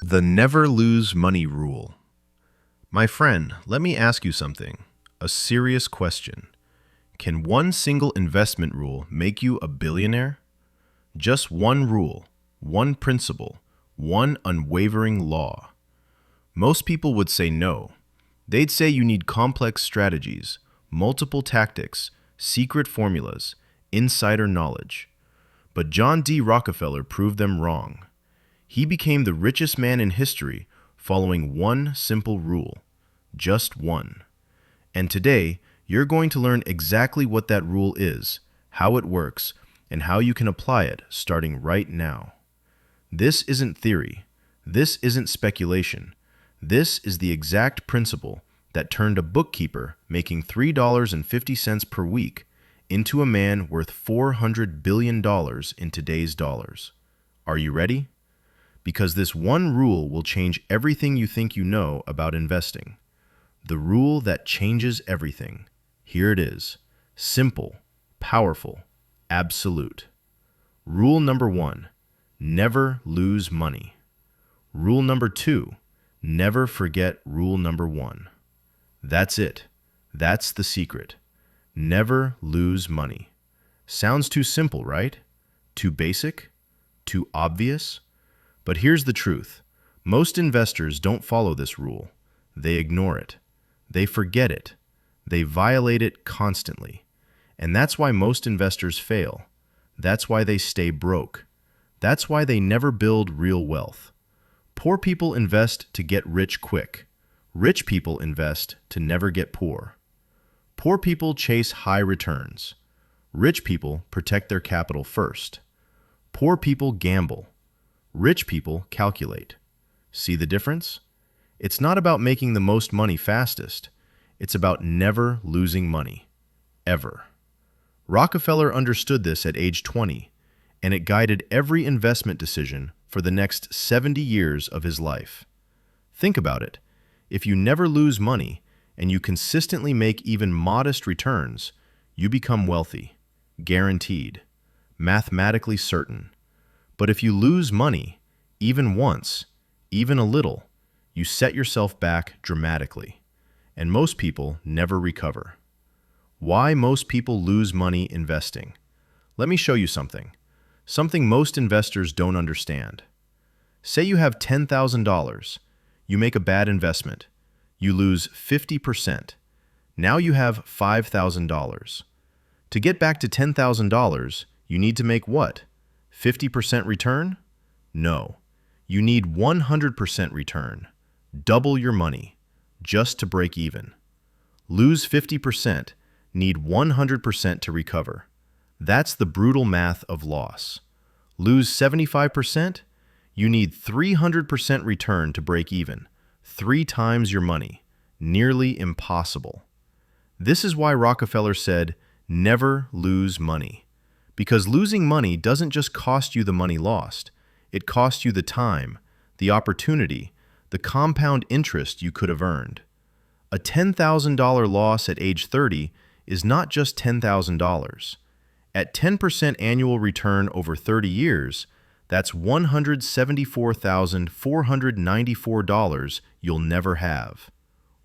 The never lose money rule. My friend, let me ask you something. A serious question. Can one single investment rule make you a billionaire? Just one rule, one principle, one unwavering law. Most people would say no. They'd say you need complex strategies, multiple tactics, secret formulas, insider knowledge. But John D. Rockefeller proved them wrong. He became the richest man in history following one simple rule, just one. And today, you're going to learn exactly what that rule is, how it works, and how you can apply it starting right now. This isn't theory. This isn't speculation. This is the exact principle that turned a bookkeeper making $3.50 per week into a man worth $400 billion in today's dollars. Are you ready? Because this one rule will change everything you think you know about investing. The rule that changes everything. Here it is. Simple, powerful, absolute. Rule number 1, never lose money. Rule number 2, never forget rule number 1. That's it. That's the secret. Never lose money. Sounds too simple, right? Too basic? Too obvious? But here's the truth. Most investors don't follow this rule. They ignore it. They forget it. They violate it constantly. And that's why most investors fail. That's why they stay broke. That's why they never build real wealth. Poor people invest to get rich quick. Rich people invest to never get poor. Poor people chase high returns. Rich people protect their capital first. Poor people gamble. Rich people calculate. See the difference? It's not about making the most money fastest. It's about never losing money. Ever. Rockefeller understood this at age 20, and it guided every investment decision for the next 70 years of his life. Think about it. If you never lose money and you consistently make even modest returns, you become wealthy. Guaranteed. Mathematically certain. But if you lose money, even once, even a little, you set yourself back dramatically. And most people never recover. Why most people lose money investing? Let me show you something. Something most investors don't understand. Say you have $10,000. You make a bad investment. You lose 50%. Now you have $5,000. To get back to $10,000, you need to make what? 50% return? No. You need 100% return. Double your money, just to break even. Lose 50%, need 100% to recover. That's the brutal math of loss. Lose 75%, you need 300% return to break even. 3 times your money. Nearly impossible. This is why Rockefeller said, never lose money. Because losing money doesn't just cost you the money lost. It costs you the time, the opportunity, the compound interest you could have earned. A $10,000 loss at age 30 is not just $10,000. At 10% annual return over 30 years, that's $174,494 you'll never have.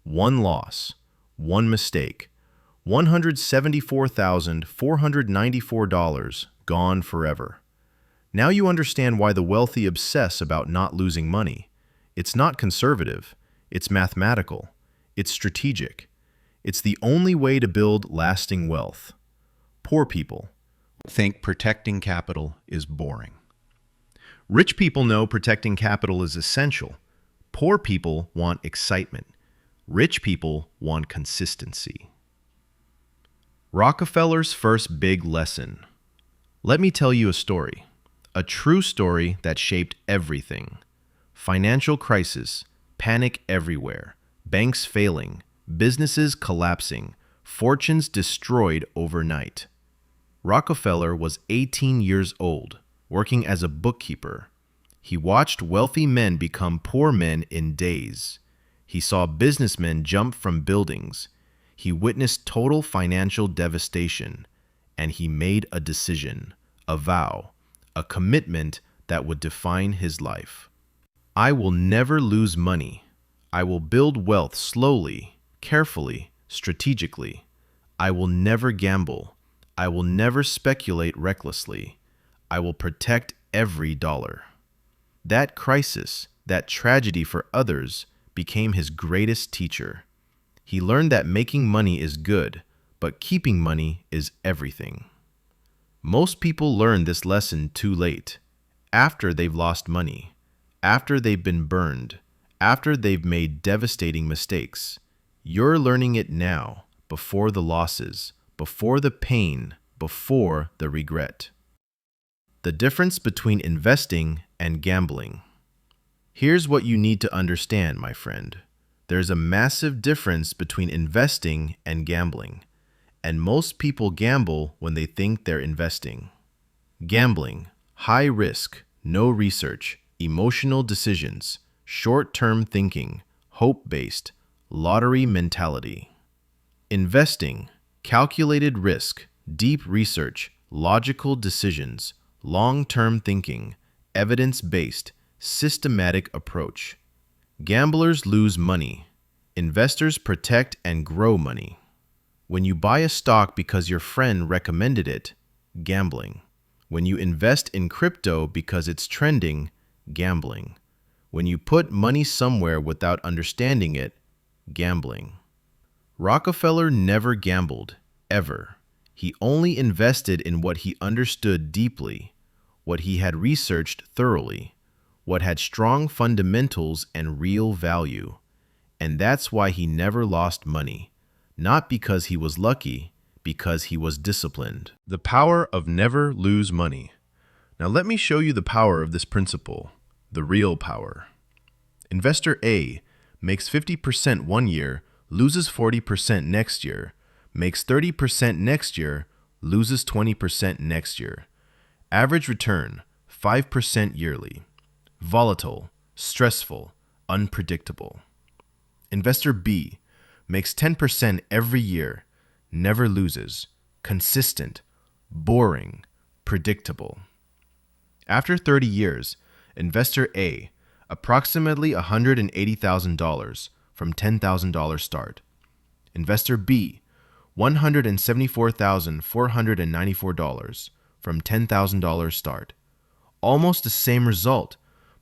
One loss, one mistake, $174,494 gone forever. Now you understand why the wealthy obsess about not losing money. It's not conservative. It's mathematical. It's strategic. It's the only way to build lasting wealth. Poor people think protecting capital is boring. Rich people know protecting capital is essential. Poor people want excitement. Rich people want consistency. Rockefeller's first big lesson. Let me tell you a story. A true story that shaped everything. Financial crisis, panic everywhere, banks failing, businesses collapsing, fortunes destroyed overnight. Rockefeller was 18 years old, working as a bookkeeper. He watched wealthy men become poor men in days. He saw businessmen jump from buildings. He witnessed total financial devastation, and he made a decision, a vow, a commitment that would define his life. I will never lose money. I will build wealth slowly, carefully, strategically. I will never gamble. I will never speculate recklessly. I will protect every dollar. That crisis, that tragedy for others, became his greatest teacher. He learned that making money is good, but keeping money is everything. Most people learn this lesson too late, after they've lost money, after they've been burned, after they've made devastating mistakes. You're learning it now, before the losses, before the pain, before the regret. The difference between investing and gambling. Here's what you need to understand, my friend. There's a massive difference between investing and gambling, and most people gamble when they think they're investing. Gambling, high risk, no research, emotional decisions, short-term thinking, hope-based, lottery mentality. Investing, calculated risk, deep research, logical decisions, long-term thinking, evidence-based, systematic approach. Gamblers lose money. Investors protect and grow money. When you buy a stock because your friend recommended it, gambling. When you invest in crypto because it's trending, gambling. When you put money somewhere without understanding it, gambling. Rockefeller never gambled, ever. He only invested in what he understood deeply, what he had researched thoroughly, what had strong fundamentals and real value. And that's why he never lost money. Not because he was lucky, because he was disciplined. The power of never lose money. Now let me show you the power of this principle, the real power. Investor A makes 50% one year, loses 40% next year, makes 30% next year, loses 20% next year. Average return, 5% yearly. Volatile, stressful, unpredictable. Investor B makes 10% every year, never loses, consistent, boring, predictable. After 30 years, Investor A, approximately $180,000 from $10,000 start. Investor B, $174,494 from $10,000 start. Almost the same result,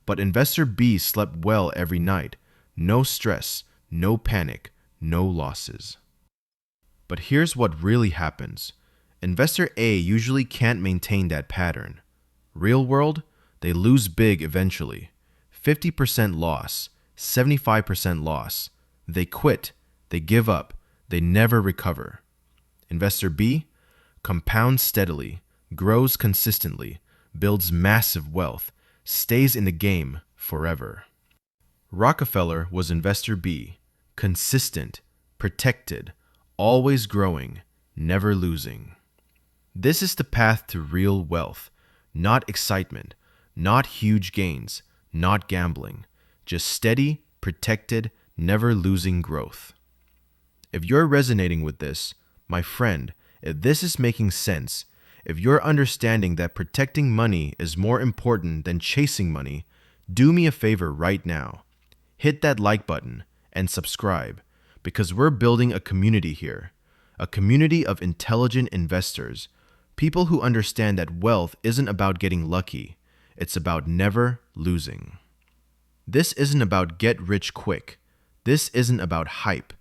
but Investor B slept well every night. No stress, no panic, no losses. But here's what really happens. Investor A usually can't maintain that pattern. Real world, they lose big eventually. 50% loss, 75% loss. They quit, they give up, they never recover. Investor B compounds steadily, grows consistently, builds massive wealth, stays in the game forever. Rockefeller was Investor B, consistent, protected, always growing, never losing. This is the path to real wealth, not excitement, not huge gains, not gambling, just steady, protected, never losing growth. If you're resonating with this, my friend, if this is making sense, if you're understanding that protecting money is more important than chasing money, do me a favor right now. Hit that like button and subscribe, because we're building a community here, a community of intelligent investors, people who understand that wealth isn't about getting lucky, it's about never losing. This isn't about get rich quick. This isn't about hype.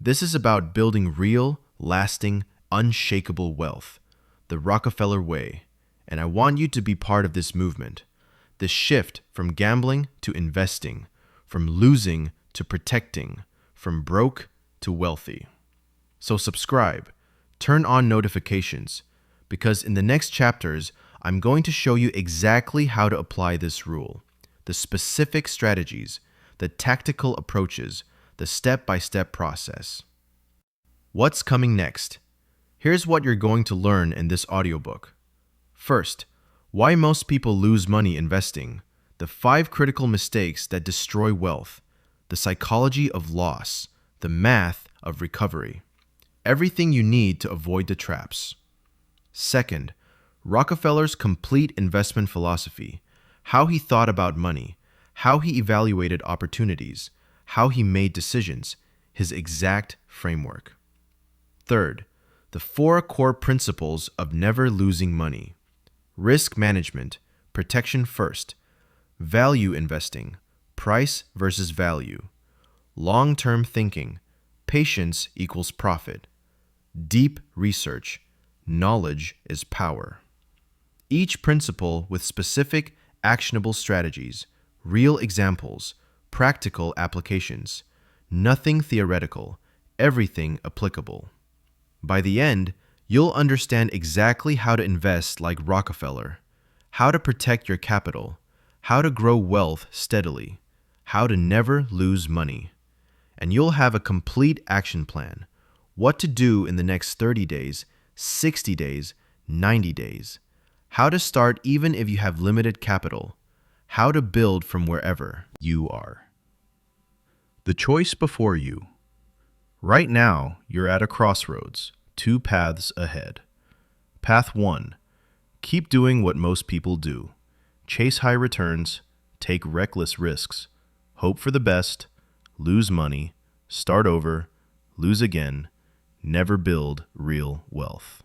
This is about building real, lasting, unshakable wealth, the Rockefeller way. And I want you to be part of this movement, this shift from gambling to investing, from losing to protecting, from broke to wealthy. So subscribe, turn on notifications, because in the next chapters, I'm going to show you exactly how to apply this rule, the specific strategies, the tactical approaches, the step-by-step process. What's coming next? Here's what you're going to learn in this audiobook. First, why most people lose money investing, the 5 critical mistakes that destroy wealth, the psychology of loss, the math of recovery, everything you need to avoid the traps. Second, Rockefeller's complete investment philosophy, how he thought about money, how he evaluated opportunities, how he made decisions, his exact framework. Third, the 4 core principles of never losing money. Risk management, protection first. Value investing, price versus value. Long-term thinking, patience equals profit. Deep research, knowledge is power. Each principle with specific, actionable strategies, real examples, practical applications. Nothing theoretical, everything applicable. By the end, you'll understand exactly how to invest like Rockefeller, how to protect your capital, how to grow wealth steadily, how to never lose money. And you'll have a complete action plan, what to do in the next 30 days, 60 days, 90 days, how to start even if you have limited capital, how to build from wherever you are. The choice before you. Right now, you're at a crossroads, 2 paths ahead. Path 1. Keep doing what most people do. Chase high returns, take reckless risks, hope for the best, lose money, start over, lose again, never build real wealth.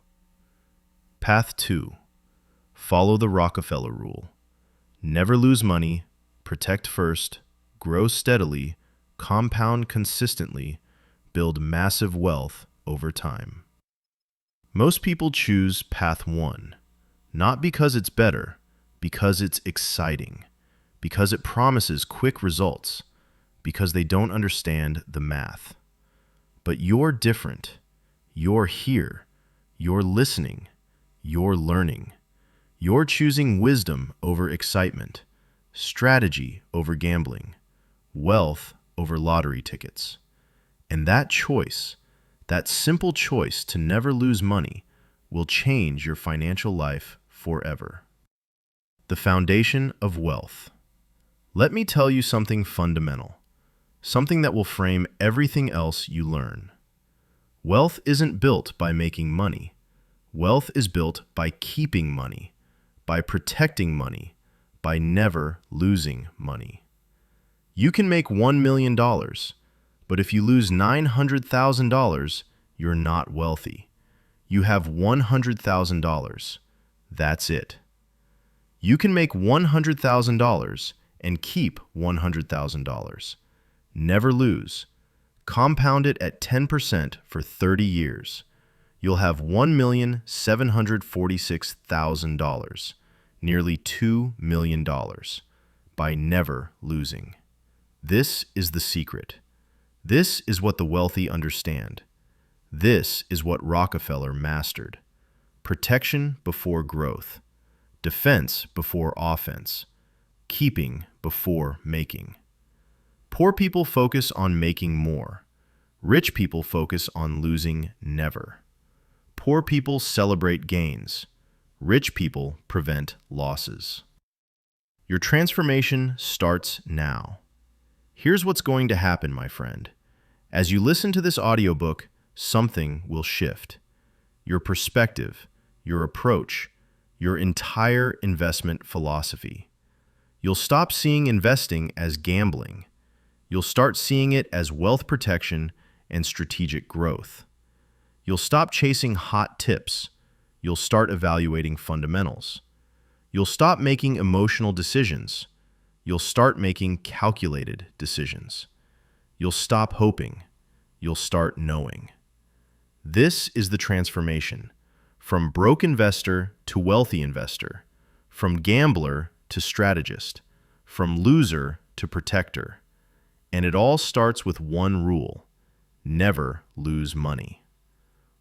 Path 2. Follow the Rockefeller rule. Never lose money, protect first, grow steadily, compound consistently, build massive wealth over time. Most people choose path 1, not because it's better, because it's exciting, because it promises quick results, because they don't understand the math. But you're different. You're here. You're listening. You're learning. You're choosing wisdom over excitement, strategy over gambling, wealth over lottery tickets. And that choice, that simple choice to never lose money, will change your financial life forever. The foundation of wealth. Let me tell you something fundamental, something that will frame everything else you learn. Wealth isn't built by making money. Wealth is built by keeping money, by protecting money, by never losing money. You can make $1 million, but if you lose $900,000, you're not wealthy. You have $100,000. That's it. You can make $100,000 and keep $100,000. Never lose. Compound it at 10% for 30 years. You'll have $1,746,000, nearly $2 million, by never losing. This is the secret. This is what the wealthy understand. This is what Rockefeller mastered. Protection before growth. Defense before offense. Keeping before making. Poor people focus on making more. Rich people focus on losing never. Poor people celebrate gains. Rich people prevent losses. Your transformation starts now. Here's what's going to happen, my friend. As you listen to this audiobook, something will shift. Your perspective, your approach, your entire investment philosophy. You'll stop seeing investing as gambling. You'll start seeing it as wealth protection and strategic growth. You'll stop chasing hot tips. You'll start evaluating fundamentals. You'll stop making emotional decisions. You'll start making calculated decisions. You'll stop hoping. You'll start knowing. This is the transformation, from broke investor to wealthy investor, from gambler to strategist, from loser to protector. And it all starts with one rule: never lose money.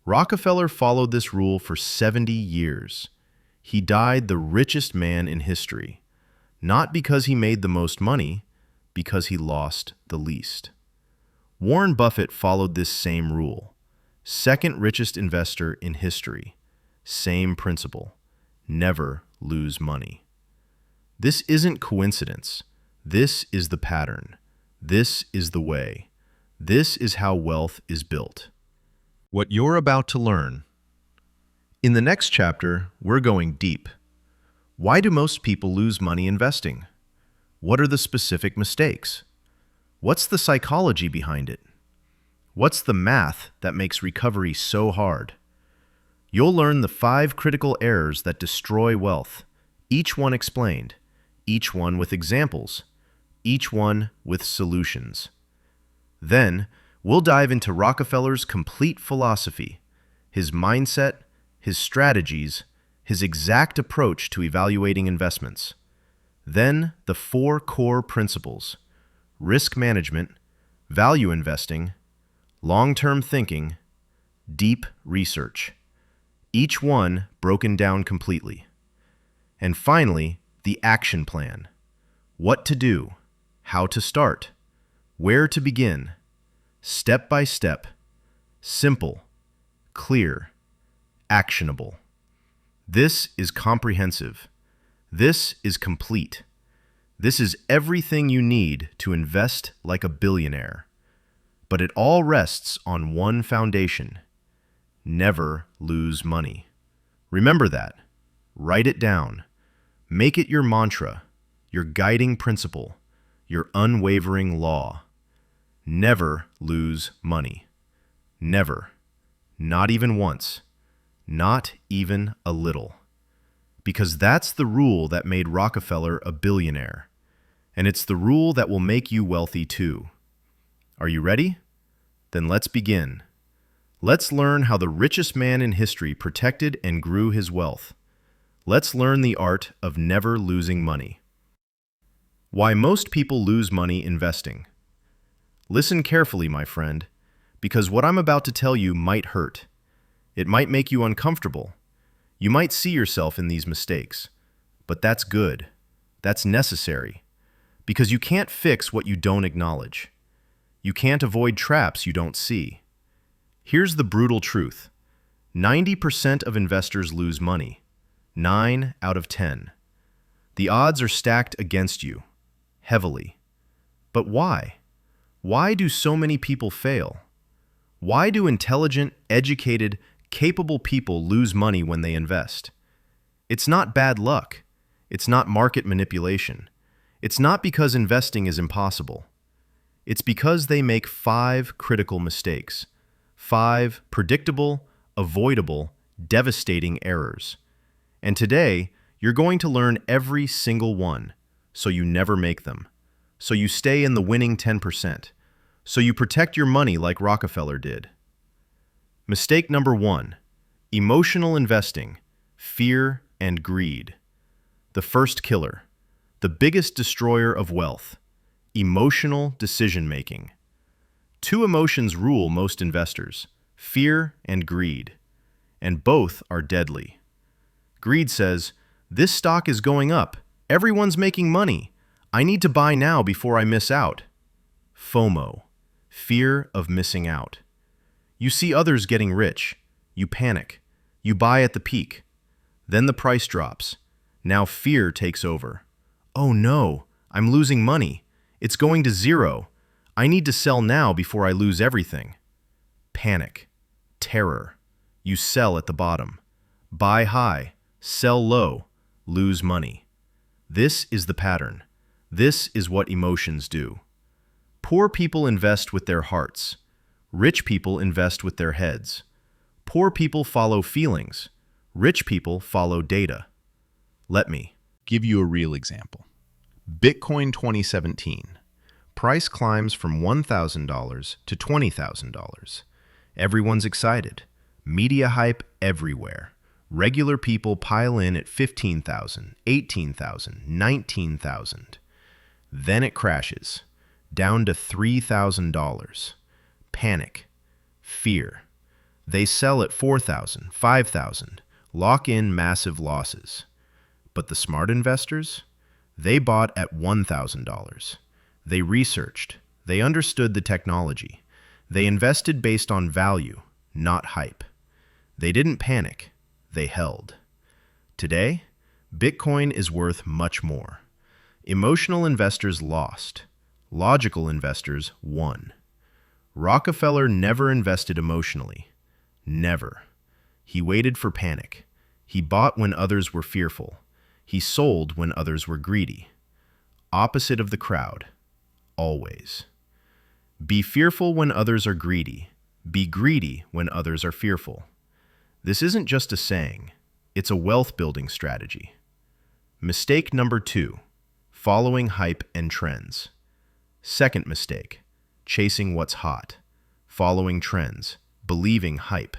Rockefeller followed this rule for 70 years. He died the richest man in history, not because he made the most money, because he lost the least. Warren Buffett followed this same rule. Second richest investor in history. Same principle. Never lose money. This isn't coincidence. This is the pattern. This is the way. This is how wealth is built. What you're about to learn. In the next chapter, we're going deep. Why do most people lose money investing? What are the specific mistakes? What's the psychology behind it? What's the math that makes recovery so hard? You'll learn the 5 critical errors that destroy wealth, each one explained, each one with examples, each one with solutions. Then, we'll dive into Rockefeller's complete philosophy, his mindset, his strategies, his exact approach to evaluating investments. Then, the 4 core principles: risk management, value investing, long-term thinking, deep research. Each one broken down completely. And finally, the action plan. What to do, how to start, where to begin, step by step, simple, clear, actionable. This is comprehensive. This is complete. This is everything you need to invest like a billionaire. But it all rests on one foundation: never lose money. Remember that. Write it down. Make it your mantra, your guiding principle, your unwavering law. Never lose money. Never. Not even once. Not even a little. Because that's the rule that made Rockefeller a billionaire. And it's the rule that will make you wealthy too. Are you ready? Then let's begin. Let's learn how the richest man in history protected and grew his wealth. Let's learn the art of never losing money. Why most people lose money investing. Listen carefully, my friend, because what I'm about to tell you might hurt. It might make you uncomfortable. You might see yourself in these mistakes. But that's good. That's necessary. Because you can't fix what you don't acknowledge. You can't avoid traps you don't see. Here's the brutal truth. 90% of investors lose money. 9 out of 10. The odds are stacked against you, heavily. But why? Why do so many people fail? Why do intelligent, educated, capable people lose money when they invest? It's not bad luck. It's not market manipulation. It's not because investing is impossible. It's because they make 5 critical mistakes. 5 predictable, avoidable, devastating errors. And today, you're going to learn every single one, so you never make them. So you stay in the winning 10%. So you protect your money like Rockefeller did. Mistake number 1, emotional investing, fear and greed. The first killer, the biggest destroyer of wealth, emotional decision-making. 2 emotions rule most investors: fear and greed, and both are deadly. Greed says, "This stock is going up. Everyone's making money. I need to buy now before I miss out." FOMO, fear of missing out. You see others getting rich. You panic. You buy at the peak. Then the price drops. Now fear takes over. Oh no, I'm losing money. It's going to zero. I need to sell now before I lose everything. Panic. Terror. You sell at the bottom. Buy high. Sell low. Lose money. This is the pattern. This is what emotions do. Poor people invest with their hearts. Rich people invest with their heads. Poor people follow feelings. Rich people follow data. Let me give you a real example. Bitcoin 2017. Price climbs from $1,000 to $20,000. Everyone's excited. Media hype everywhere. Regular people pile in at $15,000, $18,000, $19,000. Then it crashes, down to $3,000. Panic. Fear. They sell at $4,000, $5,000, lock in massive losses. But the smart investors? They bought at $1,000. They researched. They understood the technology. They invested based on value, not hype. They didn't panic. They held. Today, Bitcoin is worth much more. Emotional investors lost. Logical investors won. Rockefeller never invested emotionally. Never. He waited for panic. He bought when others were fearful. He sold when others were greedy. Opposite of the crowd, always. Be fearful when others are greedy. Be greedy when others are fearful. This isn't just a saying, it's a wealth-building strategy. Mistake number 2, following hype and trends. Second mistake, chasing what's hot, following trends, believing hype.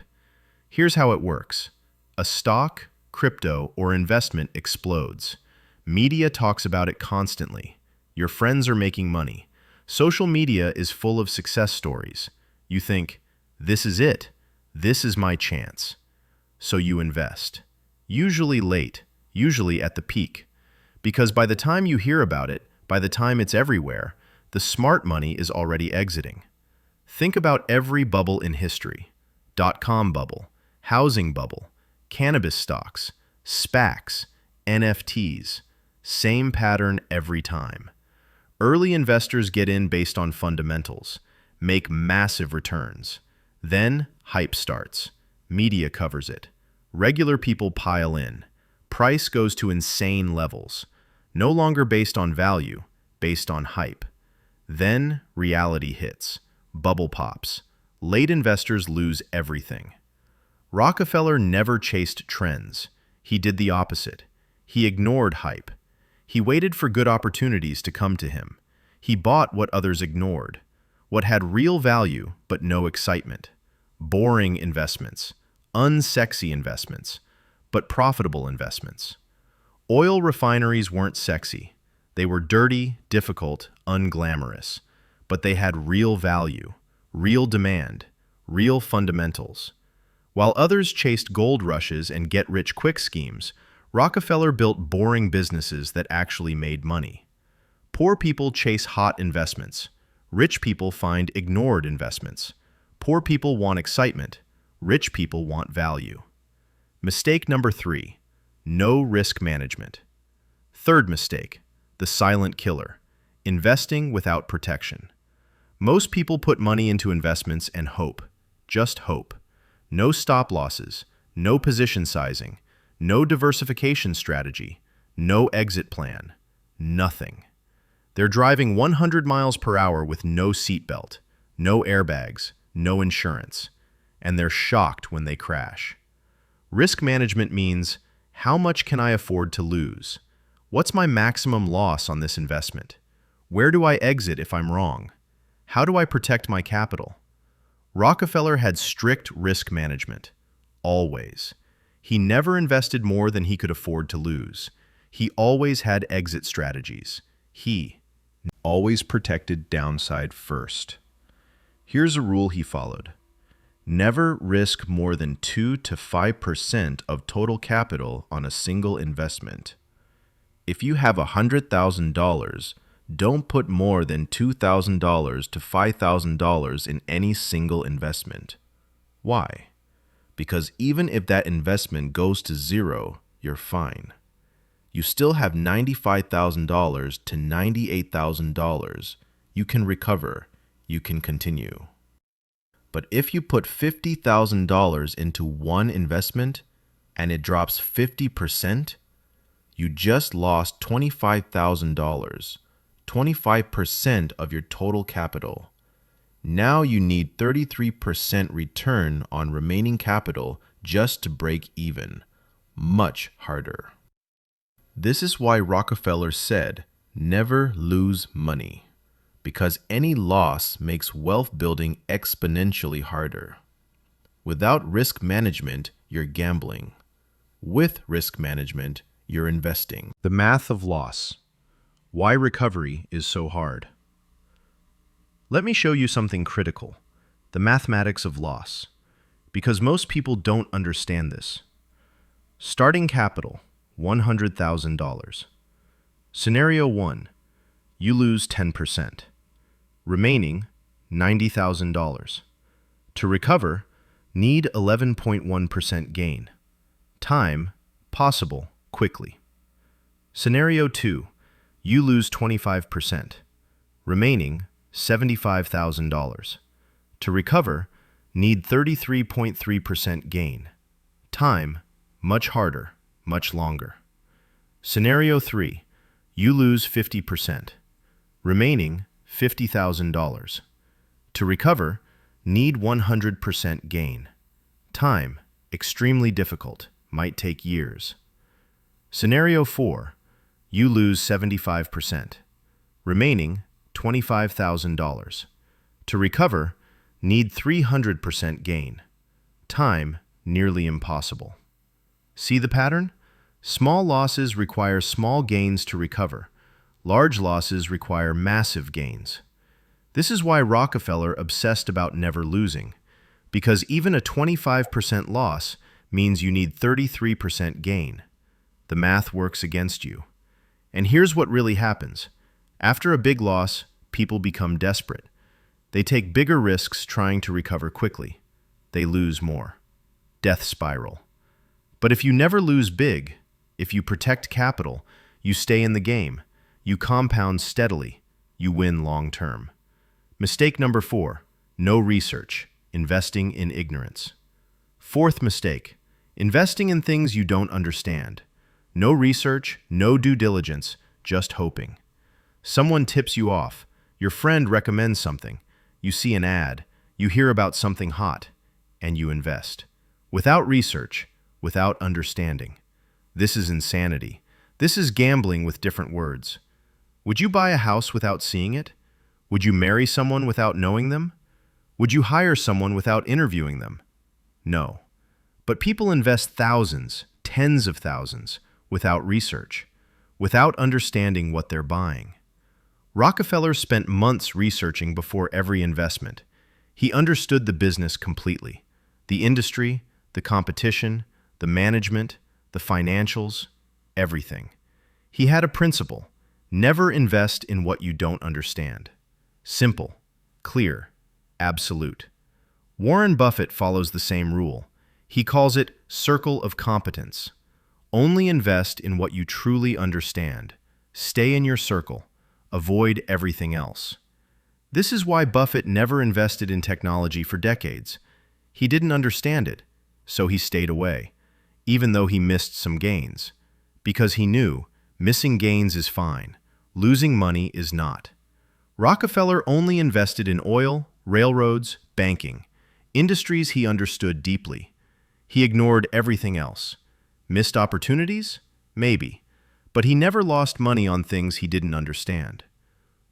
Here's how it works. A stock, crypto, or investment explodes. Media talks about it constantly. Your friends are making money. Social media is full of success stories. You think, this is it. This is my chance. So you invest. Usually late, usually at the peak. Because by the time you hear about it, by the time it's everywhere, the smart money is already exiting. Think about every bubble in history. .com bubble, housing bubble, cannabis stocks, SPACs, NFTs. Same pattern every time. Early investors get in based on fundamentals, make massive returns. Then hype starts. Media covers it. Regular people pile in. Price goes to insane levels. No longer based on value, based on hype. Then reality hits. Bubble pops. Late investors lose everything. Rockefeller never chased trends. He did the opposite. He ignored hype. He waited for good opportunities to come to him. He bought what others ignored, what had real value but no excitement. Boring investments, unsexy investments, but profitable investments. Oil refineries weren't sexy. They were dirty, difficult, unglamorous, but they had real value, real demand, real fundamentals. While others chased gold rushes and get-rich-quick schemes, Rockefeller built boring businesses that actually made money. Poor people chase hot investments. Rich people find ignored investments. Poor people want excitement. Rich people want value. Mistake number 3, no risk management. Third mistake, the silent killer, investing without protection. Most people put money into investments and hope, just hope. No stop losses, no position sizing, no diversification strategy, no exit plan, nothing. They're driving 100 miles per hour with no seatbelt, no airbags, no insurance, and they're shocked when they crash. Risk management means, how much can I afford to lose? What's my maximum loss on this investment? Where do I exit if I'm wrong? How do I protect my capital? Rockefeller had strict risk management, always. He never invested more than he could afford to lose. He always had exit strategies. He always protected downside first. Here's a rule he followed. Never risk more than 2 to 5% of total capital on a single investment. If you have $100,000, don't put more than $2,000 to $5,000 in any single investment. Why? Because even if that investment goes to zero, you're fine. You still have $95,000 to $98,000. You can recover. You can continue. But if you put $50,000 into one investment and it drops 50%, you just lost $25,000, 25% of your total capital. Now you need 33% return on remaining capital just to break even. Much harder. This is why Rockefeller said, never lose money, because any loss makes wealth building exponentially harder. Without risk management, you're gambling. With risk management, you're investing. The math of loss. Why recovery is so hard. Let me show you something critical, the mathematics of loss, because most people don't understand this. Starting capital, $100,000. Scenario 1, you lose 10%. Remaining, $90,000. To recover, need 11.1% gain. Time, possible, quickly. Scenario 2, you lose 25%. Remaining, $75,000. To recover, need 33.3% gain. Time, much harder, much longer. Scenario 3, You lose 50%, remaining $50,000. To recover, need 100% gain. Time, extremely difficult, might take years. Scenario 4, you lose 75%, remaining $25,000. To recover, need 300% gain. Time, nearly impossible. See the pattern? Small losses require small gains to recover. Large losses require massive gains. This is why Rockefeller obsessed about never losing, because even a 25% loss means you need 33% gain. The math works against you. And here's what really happens. After a big loss, people become desperate. They take bigger risks trying to recover quickly. They lose more. Death spiral. But if you never lose big, if you protect capital, you stay in the game, you compound steadily, you win long term. Mistake number 4, no research, investing in ignorance. Fourth mistake, investing in things you don't understand. No research, no due diligence, just hoping. Someone tips you off, your friend recommends something, you see an ad, you hear about something hot, and you invest. Without research, without understanding. This is insanity. This is gambling with different words. Would you buy a house without seeing it? Would you marry someone without knowing them? Would you hire someone without interviewing them? No. But people invest thousands, tens of thousands, without research, without understanding what they're buying. Rockefeller spent months researching before every investment. He understood the business completely, the industry, the competition, the management, the financials, everything. He had a principle: never invest in what you don't understand. Simple, clear, absolute. Warren Buffett follows the same rule. He calls it circle of competence. Only invest in what you truly understand. Stay in your circle. Avoid everything else. This is why Buffett never invested in technology for decades. He didn't understand it, so he stayed away, even though he missed some gains. Because he knew missing gains is fine, losing money is not. Rockefeller only invested in oil, railroads, banking, industries he understood deeply. He ignored everything else. Missed opportunities? Maybe. But he never lost money on things he didn't understand.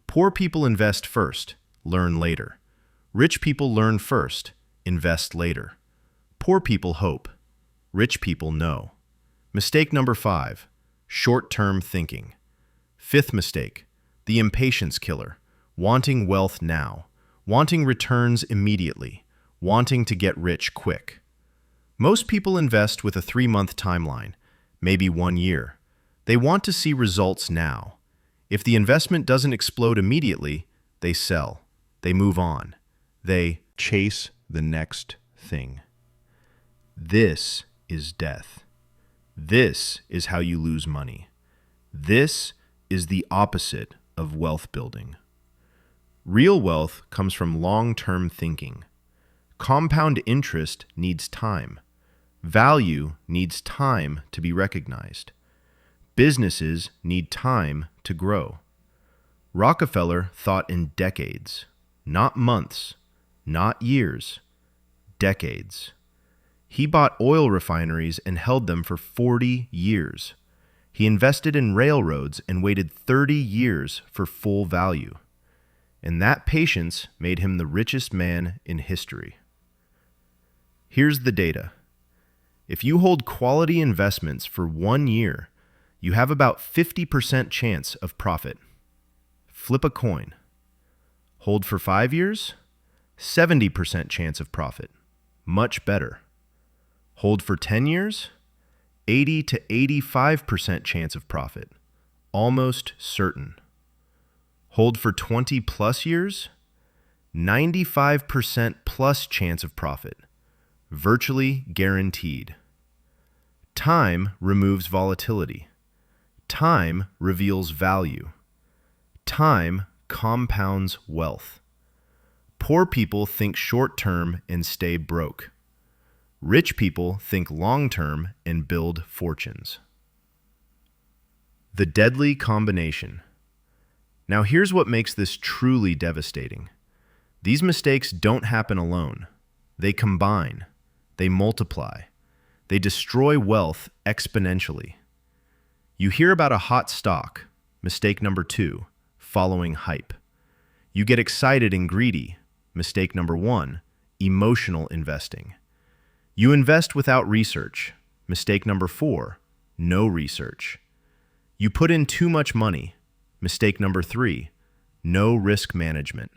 Poor people invest first, learn later. Rich people learn first, invest later. Poor people hope. Rich people know. Mistake number 5, short-term thinking. Fifth mistake, the impatience killer, wanting wealth now, wanting returns immediately, wanting to get rich quick. Most people invest with a 3-month timeline, maybe 1 year. They want to see results now. If the investment doesn't explode immediately, they sell. They move on. They chase the next thing. This is death. This is how you lose money. This is the opposite of wealth building. Real wealth comes from long-term thinking. Compound interest needs time. Value needs time to be recognized. Businesses need time to grow. Rockefeller thought in decades, not months, not years, decades. He bought oil refineries and held them for 40 years. He invested in railroads and waited 30 years for full value. And that patience made him the richest man in history. Here's the data. If you hold quality investments for 1 year, you have about 50% chance of profit. Flip a coin. Hold for 5 years, 70% chance of profit. Much better. Hold for 10 years, 80 to 85% chance of profit. Almost certain. Hold for 20 plus years, 95% plus chance of profit. Virtually guaranteed. Time removes volatility. Time reveals value. Time compounds wealth. Poor people think short-term and stay broke. Rich people think long-term and build fortunes. The deadly combination. Now here's what makes this truly devastating. These mistakes don't happen alone. They combine. They multiply. They destroy wealth exponentially. You hear about a hot stock, mistake number 2, following hype. You get excited and greedy, mistake number 1, emotional investing. You invest without research, mistake number 4, no research. You put in too much money, mistake number 3, no risk management.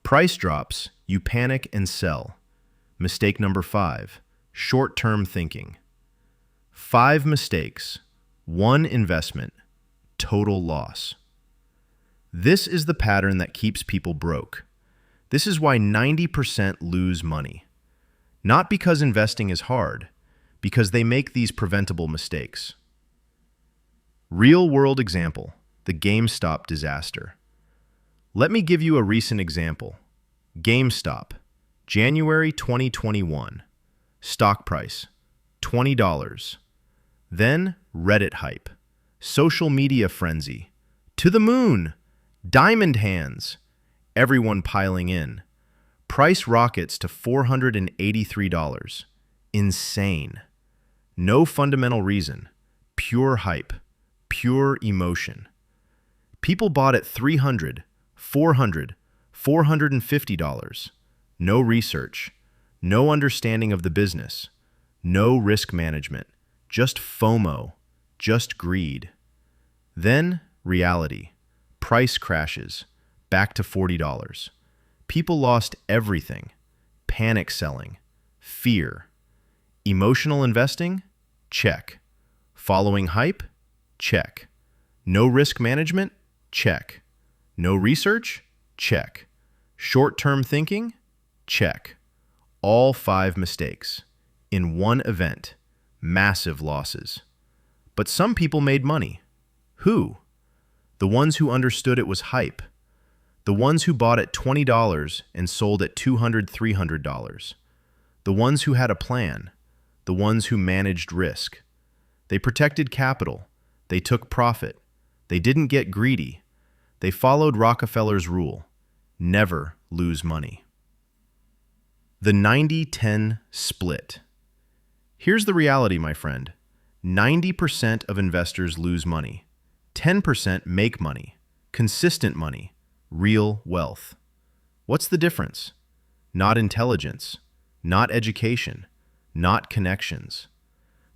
Price drops, you panic and sell, mistake number 5, short-term thinking. 5 mistakes, 1 investment, total loss. This is the pattern that keeps people broke. This is why 90% lose money. Not because investing is hard, because they make these preventable mistakes. Real-world example, the GameStop disaster. Let me give you a recent example. GameStop, January 2021. Stock price, $20. Then Reddit hype, social media frenzy, to the moon, diamond hands, everyone piling in. Price rockets to $483. Insane. No fundamental reason, pure hype, pure emotion. People bought at $300, $400, $450. No research, no understanding of the business, no risk management, just FOMO, just greed. Then reality, price crashes, back to $40. People lost everything, panic selling, fear. Emotional investing? Check. Following hype? Check. No risk management? Check. No research? Check. Short-term thinking? Check. All 5 mistakes. In one event. Massive losses. But some people made money. Who? The ones who understood it was hype. The ones who bought at $20 and sold at $200, $300. The ones who had a plan. The ones who managed risk. They protected capital. They took profit. They didn't get greedy. They followed Rockefeller's rule. Never lose money. The 90-10 split. Here's the reality, my friend. 90% of investors lose money. 10% make money. Consistent money. Real wealth. What's the difference? Not intelligence. Not education. Not connections.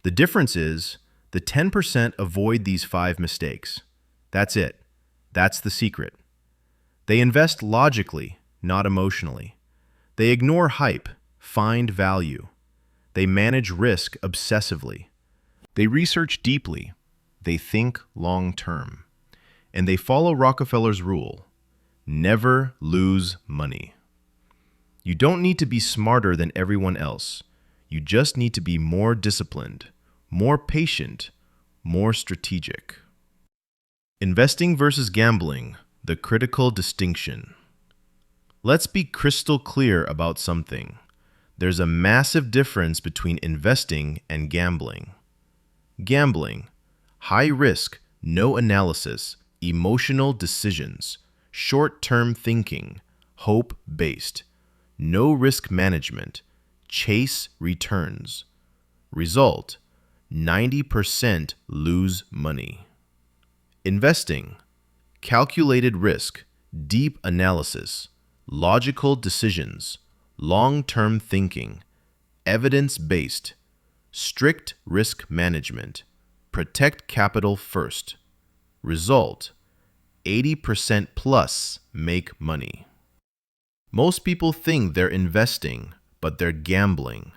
The difference is the 10% avoid these 5 mistakes. That's it. That's the secret. They invest logically, not emotionally. They ignore hype, find value. They manage risk obsessively. They research deeply. They think long-term. And they follow Rockefeller's rule. Never lose money. You don't need to be smarter than everyone else. You just need to be more disciplined, more patient, more strategic. Investing versus gambling, the critical distinction. Let's be crystal clear about something. There's a massive difference between investing and gambling. Gambling, high risk, no analysis, emotional decisions, short-term thinking, hope-based, no risk management, chase returns. Result, 90% lose money. Investing, calculated risk, deep analysis, logical decisions, long-term thinking, evidence-based, strict risk management, protect capital first. Result, 80% plus make money. Most people think they're investing, but they're gambling.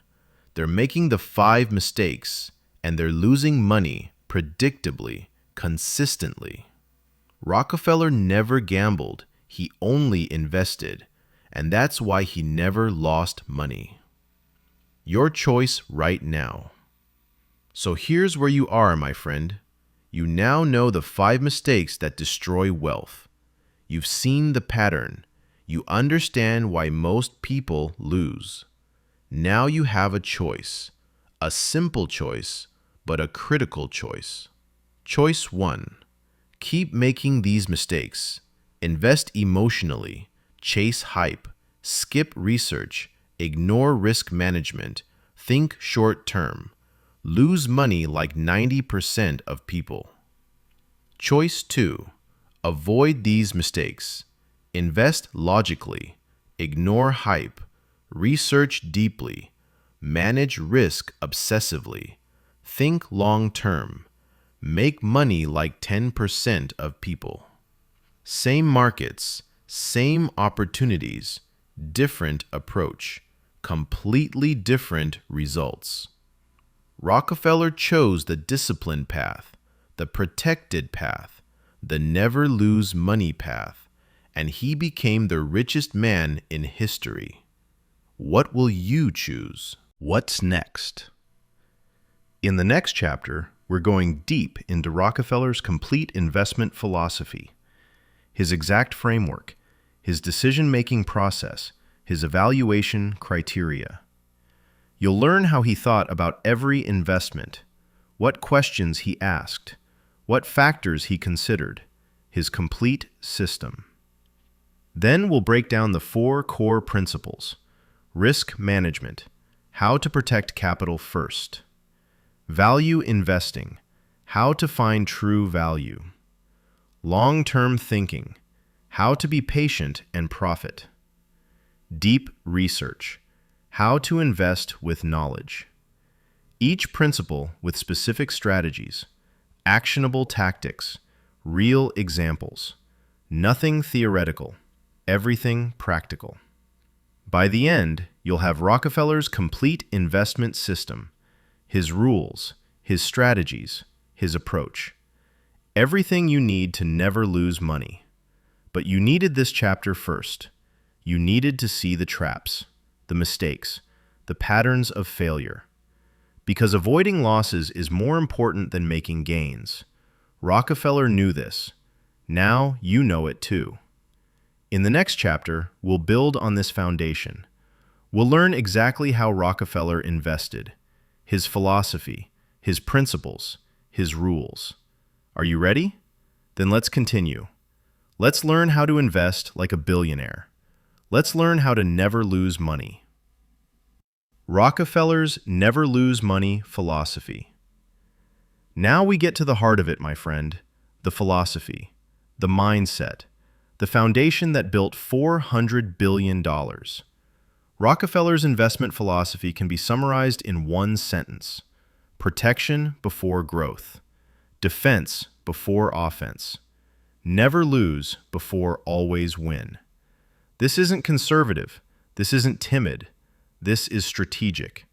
They're making the 5 mistakes, and they're losing money predictably, consistently. Rockefeller never gambled, he only invested, and that's why he never lost money. Your choice right now. So here's where you are, my friend. You now know the 5 mistakes that destroy wealth. You've seen the pattern. You understand why most people lose. Now you have a choice. A simple choice, but a critical choice. Choice 1. Keep making these mistakes. Invest emotionally, chase hype, skip research, ignore risk management, think short term. Lose money like 90% of people. Choice 2. Avoid these mistakes. Invest logically, ignore hype, research deeply, manage risk obsessively, think long term, make money like 10% of people. Same markets, same opportunities, different approach, completely different results. Rockefeller chose the disciplined path, the protected path, the never lose money path, and he became the richest man in history. What will you choose? What's next? In the next chapter, we're going deep into Rockefeller's complete investment philosophy, his exact framework, his decision-making process, his evaluation criteria. You'll learn how he thought about every investment, what questions he asked, what factors he considered, his complete system. Then we'll break down the 4 core principles: risk management, how to protect capital first; value investing, how to find true value; long-term thinking, how to be patient and profit; deep research, how to invest with knowledge. Each principle with specific strategies, actionable tactics, real examples. Nothing theoretical, everything practical. By the end, you'll have Rockefeller's complete investment system, his rules, his strategies, his approach. Everything you need to never lose money. But you needed this chapter first. You needed to see the traps, the mistakes, the patterns of failure. Because avoiding losses is more important than making gains. Rockefeller knew this. Now you know it too. In the next chapter, we'll build on this foundation. We'll learn exactly how Rockefeller invested, his philosophy, his principles, his rules. Are you ready? Then let's continue. Let's learn how to invest like a billionaire. Let's learn how to never lose money. Rockefeller's never lose money philosophy. Now we get to the heart of it, my friend, the philosophy, the mindset, the foundation that built $400 billion. Rockefeller's investment philosophy can be summarized in one sentence: protection before growth, defense before offense, never lose before always win. This isn't conservative. This isn't timid. This is strategic.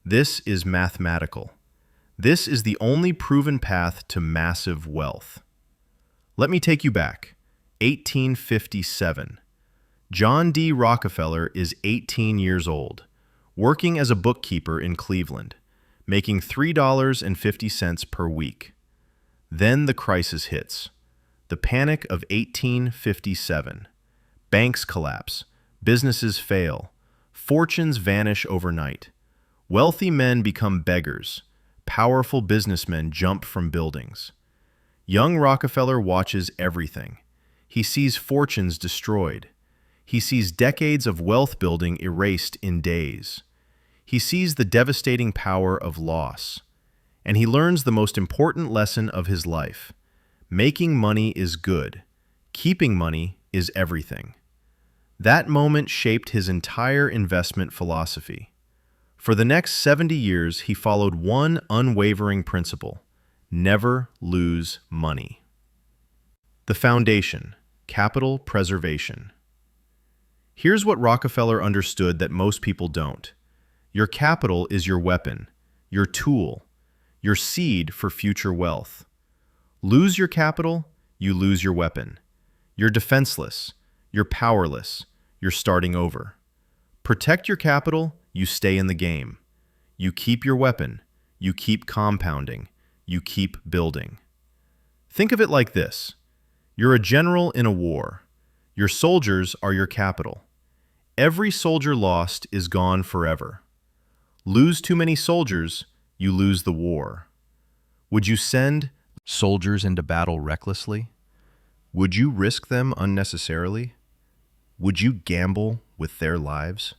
This is mathematical. This is the only proven path to massive wealth. Let me take you back. 1857. John D. Rockefeller is 18 years old, working as a bookkeeper in Cleveland, making $3.50 per week. Then the crisis hits. The panic of 1857. Banks collapse. Businesses fail. Fortunes vanish overnight. Wealthy men become beggars. Powerful businessmen jump from buildings. Young Rockefeller watches everything. He sees fortunes destroyed. He sees decades of wealth building erased in days. He sees the devastating power of loss. And he learns the most important lesson of his life. Making money is good. Keeping money is everything. That moment shaped his entire investment philosophy. For the next 70 years, he followed one unwavering principle: never lose money. The foundation: capital preservation. Here's what Rockefeller understood that most people don't. Your capital is your weapon, your tool, your seed for future wealth. Lose your capital, you lose your weapon. You're defenseless, you're powerless, you're starting over. Protect your capital, you stay in the game. You keep your weapon, you keep compounding, you keep building. Think of it like this. You're a general in a war. Your soldiers are your capital. Every soldier lost is gone forever. Lose too many soldiers, you lose the war. Would you send soldiers into battle recklessly? Would you risk them unnecessarily? Would you gamble with their lives?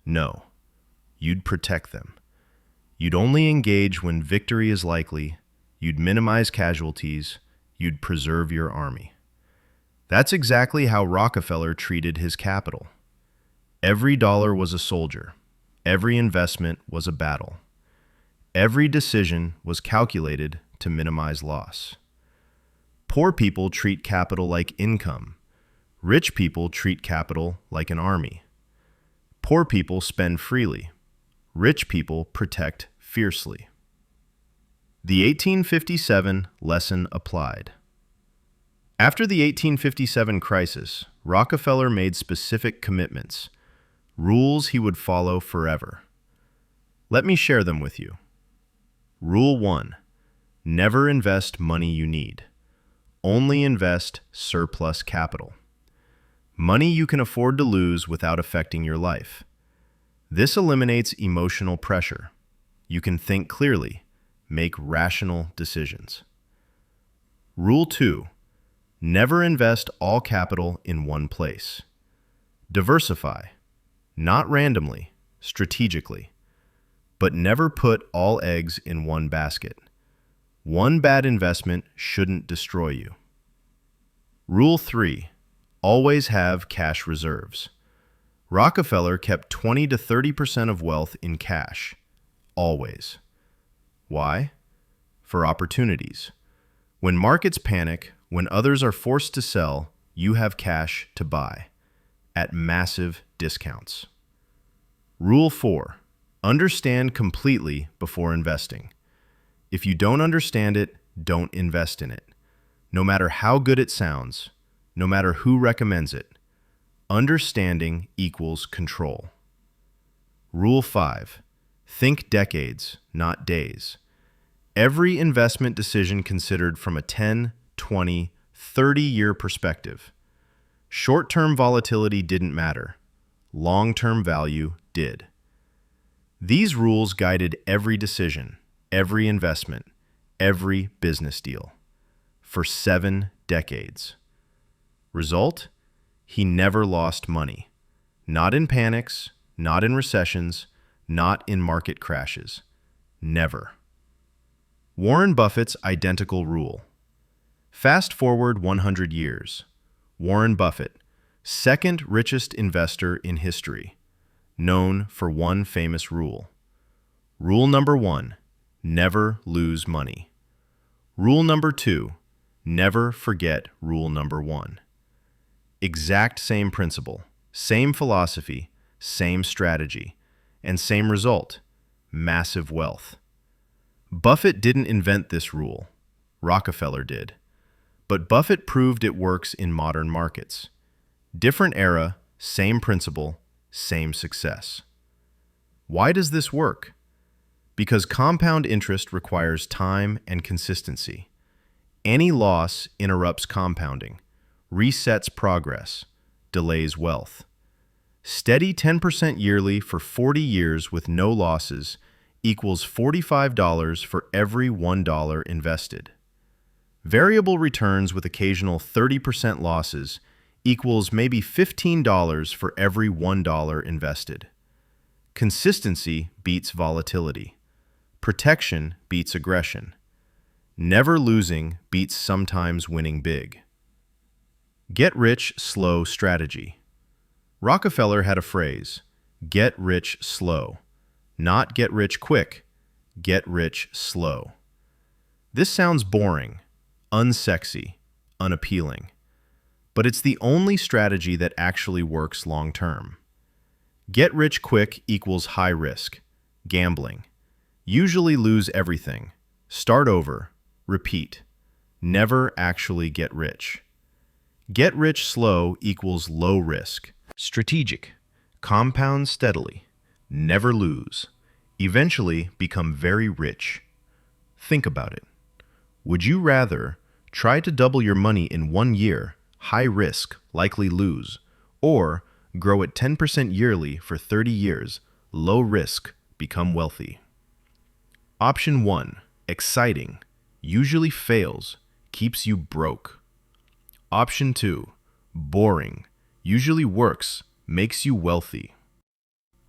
No, you'd protect them. You'd only engage when victory is likely, you'd minimize casualties, you'd preserve your army. That's exactly how Rockefeller treated his capital. Every dollar was a soldier. Every investment was a battle. Every decision was calculated to minimize loss. Poor people treat capital like income. Rich people treat capital like an army. Poor people spend freely. Rich people protect fiercely. The 1857 lesson applied. After the 1857 crisis, Rockefeller made specific commitments, rules he would follow forever. Let me share them with you. Rule 1. Never invest money you need. Only invest surplus capital. Money you can afford to lose without affecting your life. This eliminates emotional pressure. You can think clearly, make rational decisions. Rule 2. Never invest all capital in one place. Diversify, not randomly, strategically, but never put all eggs in one basket. One bad investment shouldn't destroy you. Rule 3. Always have cash reserves. Rockefeller kept 20 to 30% of wealth in cash. Always. Why? For opportunities. When markets panic, when others are forced to sell, you have cash to buy at massive discounts. Rule 4. Understand completely before investing. If you don't understand it, don't invest in it. No matter how good it sounds, no matter who recommends it, understanding equals control. Rule 5. Think decades, not days. Every investment decision considered from a 10, 20, 30-year perspective. Short-term volatility didn't matter. Long-term value did. These rules guided every decision, every investment, every business deal. For 7 decades. Result? He never lost money. Not in panics, not in recessions, not in market crashes. Never. Warren Buffett's identical rule. Fast forward 100 years. Warren Buffett, second richest investor in history, known for one famous rule. Rule number 1, never lose money. Rule number 2, never forget rule number 1. Exact same principle, same philosophy, same strategy, and same result, massive wealth. Buffett didn't invent this rule. Rockefeller did. But Buffett proved it works in modern markets. Different era, same principle, same success. Why does this work? Because compound interest requires time and consistency. Any loss interrupts compounding, resets progress, delays wealth. Steady 10% yearly for 40 years with no losses equals $45 for every $1 invested. Variable returns with occasional 30% losses equals maybe $15 for every $1 invested. Consistency beats volatility. Protection beats aggression. Never losing beats sometimes winning big. Get rich slow strategy. Rockefeller had a phrase, get rich slow. Not get rich quick, get rich slow. This sounds boring, unsexy, unappealing, but it's the only strategy that actually works long term. Get rich quick equals high risk, gambling. Usually lose everything, start over, repeat. Never actually get rich. Get rich slow equals low risk, strategic, compound steadily, never lose, eventually become very rich. Think about it. Would you rather try to double your money in 1 year, high risk, likely lose, or grow at 10% yearly for 30 years, low risk, become wealthy? Option 1, exciting, usually fails, keeps you broke. Option 2, boring, usually works, makes you wealthy.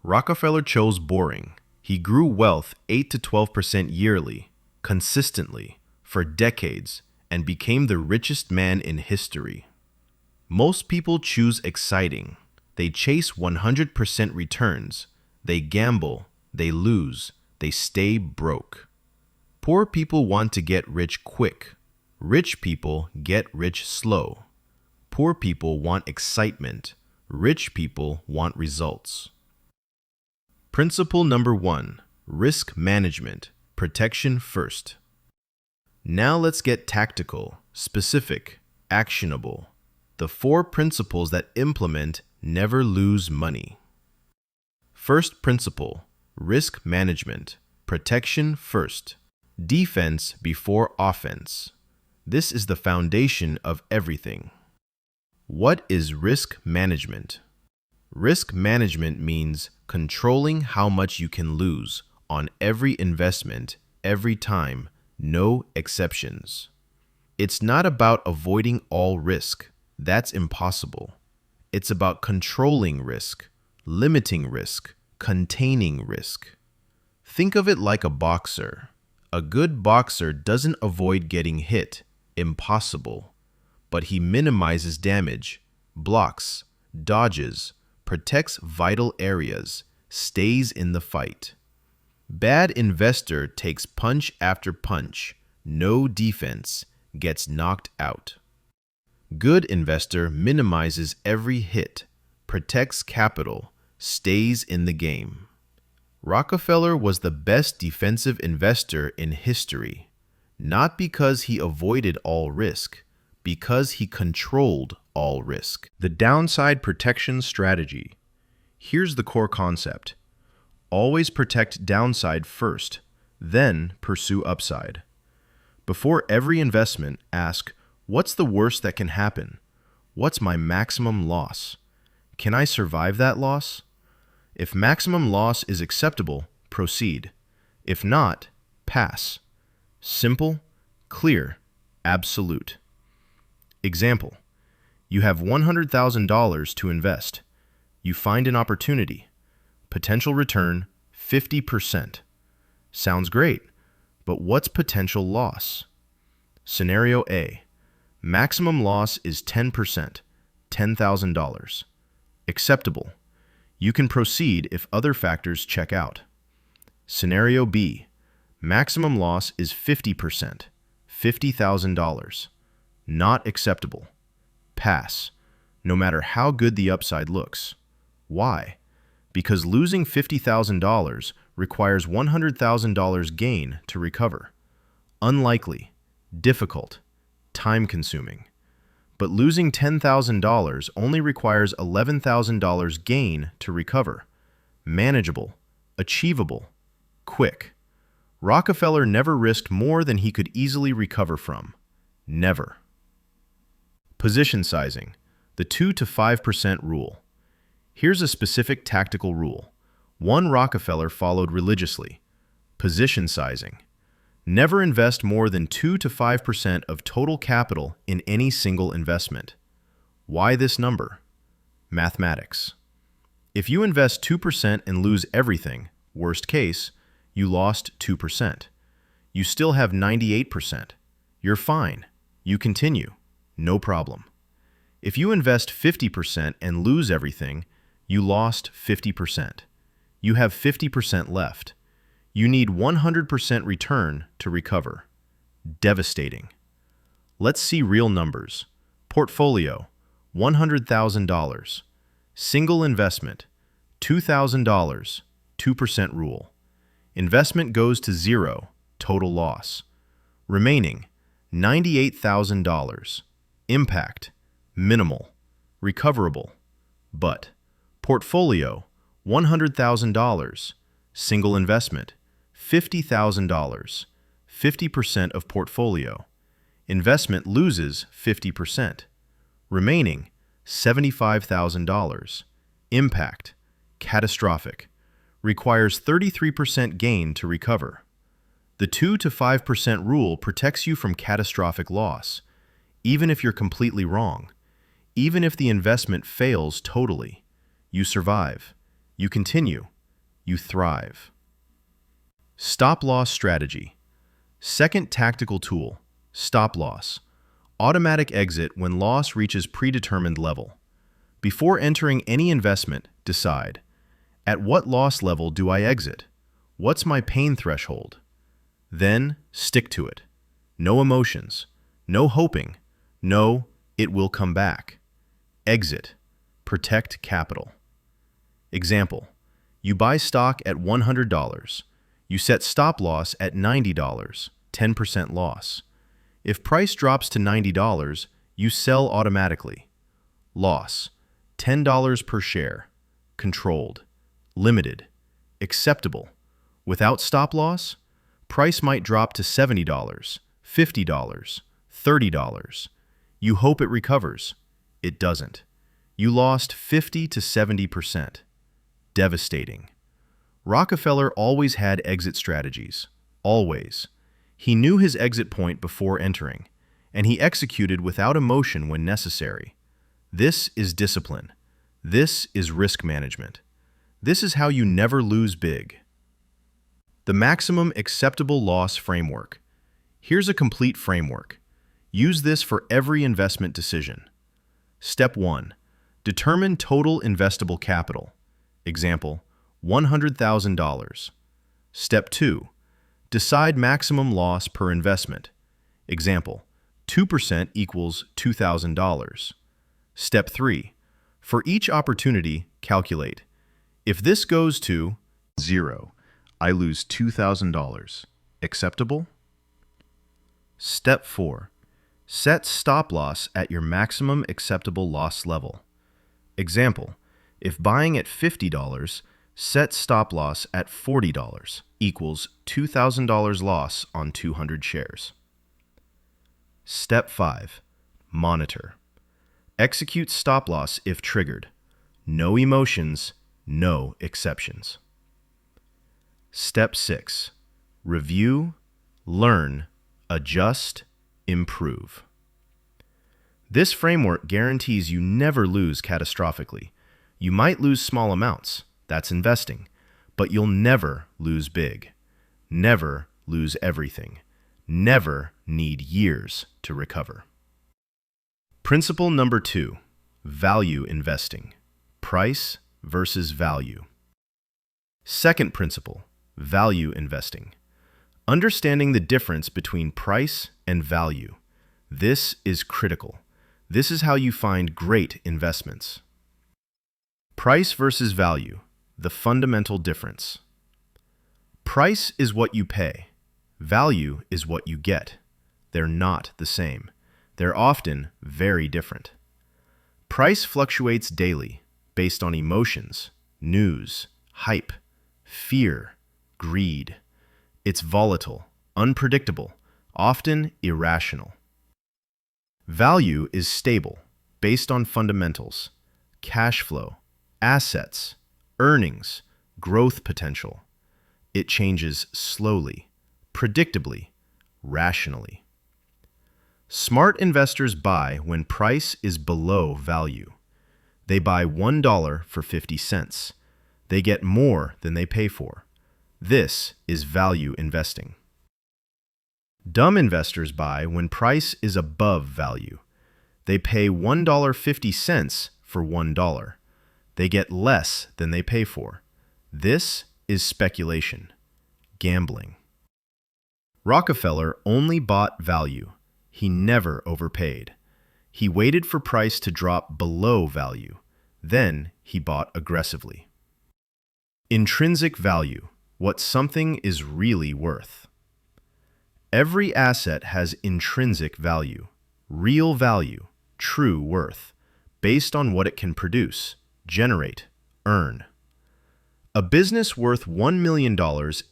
Rockefeller chose boring. He grew wealth 8 to 12% yearly, consistently, for decades, and became the richest man in history. Most people choose exciting. They chase 100% returns. They gamble. They lose. They stay broke. Poor people want to get rich quick. Rich people get rich slow. Poor people want excitement. Rich people want results. Principle number 1, risk management, protection first. Now let's get tactical, specific, actionable. The 4 principles that implement never lose money. First principle, risk management, protection first. Defense before offense. This is the foundation of everything. What is risk management? Risk management means controlling how much you can lose on every investment, every time, no exceptions. It's not about avoiding all risk. That's impossible. It's about controlling risk, limiting risk, containing risk. Think of it like a boxer. A good boxer doesn't avoid getting hit, impossible, but he minimizes damage, blocks, dodges, protects vital areas, stays in the fight. Bad investor takes punch after punch, no defense, gets knocked out. Good investor minimizes every hit, protects capital, stays in the game. Rockefeller was the best defensive investor in history, not because he avoided all risk, because he controlled all risk. The downside protection strategy. Here's the core concept. Always protect downside first, then pursue upside. Before every investment, ask, what's the worst that can happen? What's my maximum loss? Can I survive that loss? If maximum loss is acceptable, proceed. If not, pass. Simple, clear, absolute. Example, you have $100,000 to invest. You find an opportunity. Potential return, 50%. Sounds great, but what's potential loss? Scenario A, maximum loss is 10%, $10,000. Acceptable. You can proceed if other factors check out. Scenario B, maximum loss is 50%, $50,000. Not acceptable. Pass, no matter how good the upside looks. Why? Because losing $50,000 requires $100,000 gain to recover. Unlikely, difficult, time-consuming. But losing $10,000 only requires $11,000 gain to recover. Manageable, achievable, quick. Rockefeller never risked more than he could easily recover from. Never. Position sizing, the 2 to 5% rule. Here's a specific tactical rule. One Rockefeller followed religiously. Position sizing. Never invest more than 2 to 5% of total capital in any single investment. Why this number? Mathematics. If you invest 2% and lose everything, worst case, you lost 2%. You still have 98%. You're fine. You continue. No problem. If you invest 50% and lose everything, you lost 50%. You have 50% left. You need 100% return to recover. Devastating. Let's see real numbers. Portfolio, $100,000. Single investment, $2,000, 2% rule. Investment goes to zero, total loss. Remaining, $98,000. Impact, minimal. Recoverable, but. Portfolio, $100,000. Single investment, $50,000. 50% of portfolio. Investment loses 50%. Remaining, $75,000. Impact, catastrophic. Requires 33% gain to recover. The 2 to 5% rule protects you from catastrophic loss, even if you're completely wrong. Even if the investment fails totally, you survive, you continue, you thrive. Stop loss strategy. Second tactical tool, stop loss. Automatic exit when loss reaches predetermined level. Before entering any investment, decide, at what loss level do I exit? What's my pain threshold? Then stick to it. No emotions, no hoping, no, it will come back. Exit. Protect capital. Example, you buy stock at $100. You set stop loss at $90, 10% loss. If price drops to $90, you sell automatically. Loss, $10 per share. Controlled. Limited. Acceptable. Without stop loss, price might drop to $70, $50, $30. You hope it recovers. It doesn't. You lost 50 to 70%. Devastating. Rockefeller always had exit strategies. Always. He knew his exit point before entering, and he executed without emotion when necessary. This is discipline. This is risk management. This is how you never lose big. The maximum acceptable loss framework. Here's a complete framework. Use this for every investment decision. Step 1. Determine total investable capital. Example, $100,000. Step 2. Decide maximum loss per investment. Example, 2% equals $2,000. Step 3. For each opportunity, calculate. If this goes to 0, I lose $2,000. Acceptable? Step 4. Set stop loss at your maximum acceptable loss level. Example, if buying at $50, set stop loss at $40 equals $2,000 loss on 200 shares. Step 5. Monitor. Execute stop loss if triggered. No emotions, no exceptions. Step 6. Review, learn, adjust, improve. This framework guarantees you never lose catastrophically. You might lose small amounts, that's investing, but you'll never lose big. Never lose everything. Never need years to recover. Principle number 2, value investing. Price versus value. Second principle, value investing. Understanding the difference between price and value. This is critical. This is how you find great investments. Price versus value, the fundamental difference. Price is what you pay. Value is what you get. They're not the same. They're often very different. Price fluctuates daily based on emotions, news, hype, fear, greed. It's volatile, unpredictable, often irrational. Value is stable, based on fundamentals, cash flow, assets, earnings, growth potential. It changes slowly, predictably, rationally. Smart investors buy when price is below value. They buy $1 for 50 cents. They get more than they pay for. This is value investing. Dumb investors buy when price is above value. They pay $1.50 for $1. They get less than they pay for. This is speculation, gambling. Rockefeller only bought value. He never overpaid. He waited for price to drop below value. Then he bought aggressively. Intrinsic value, what something is really worth. Every asset has intrinsic value, real value, true worth, based on what it can produce, generate, earn. A business worth $1 million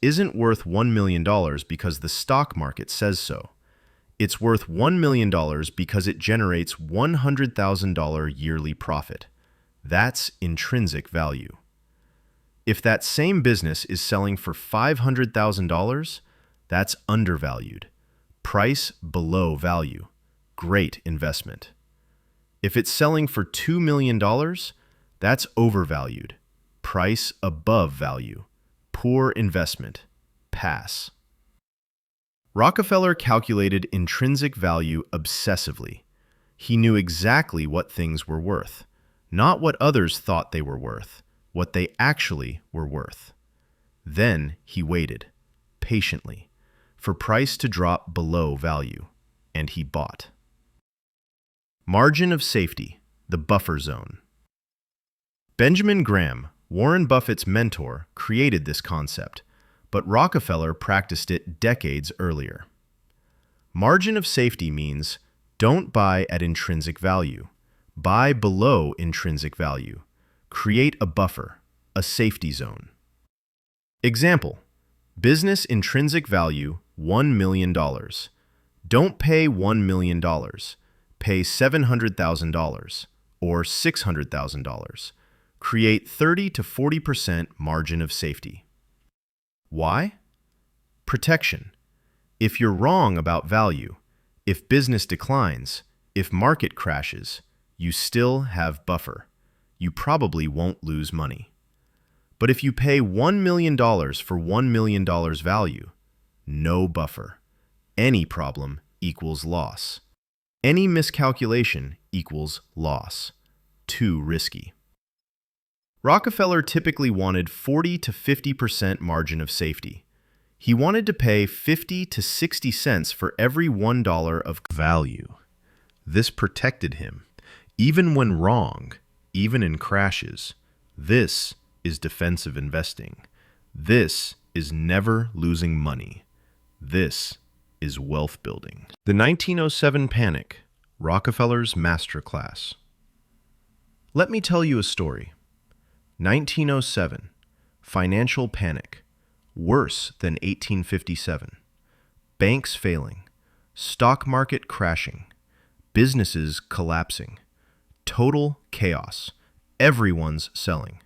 isn't worth $1 million because the stock market says so. It's worth $1 million because it generates $100,000 yearly profit. That's intrinsic value. If that same business is selling for $500,000, That's undervalued. Price below value. Great investment. If it's selling for $2 million, that's overvalued. Price above value. Poor investment. Pass. Rockefeller calculated intrinsic value obsessively. He knew exactly what things were worth, not what others thought they were worth, what they actually were worth. Then he waited, patiently, for price to drop below value, and he bought. Margin of safety, the buffer zone. Benjamin Graham, Warren Buffett's mentor, created this concept, but Rockefeller practiced it decades earlier. Margin of safety means don't buy at intrinsic value. Buy below intrinsic value. Create a buffer, a safety zone. Example: business intrinsic value, $1 million. Don't pay $1 million. Pay $700,000 or $600,000. Create 30 to 40% margin of safety. Why? Protection. If you're wrong about value, if business declines, if market crashes, you still have buffer. You probably won't lose money. But if you pay $1 million for $1 million value, no buffer. Any problem equals loss. Any miscalculation equals loss. Too risky. Rockefeller typically wanted 40 to 50% margin of safety. He wanted to pay 50 to 60 cents for every $1 of value. This protected him, even when wrong, even in crashes. This is defensive investing. This is never losing money. This is wealth building. The 1907 Panic, Rockefeller's Masterclass. Let me tell you a story. 1907, financial panic, worse than 1857. Banks failing, stock market crashing, businesses collapsing, total chaos, everyone's selling,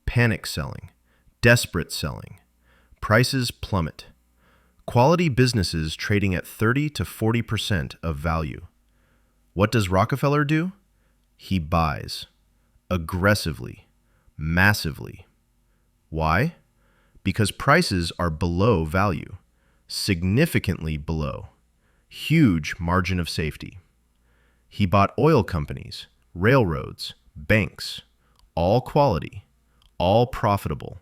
panic selling, desperate selling, prices plummet, quality businesses trading at 30 to 40% of value. What does Rockefeller do? He buys, aggressively, massively. Why? Because prices are below value, significantly below. Huge margin of safety. He bought oil companies, railroads, banks, all quality, all profitable,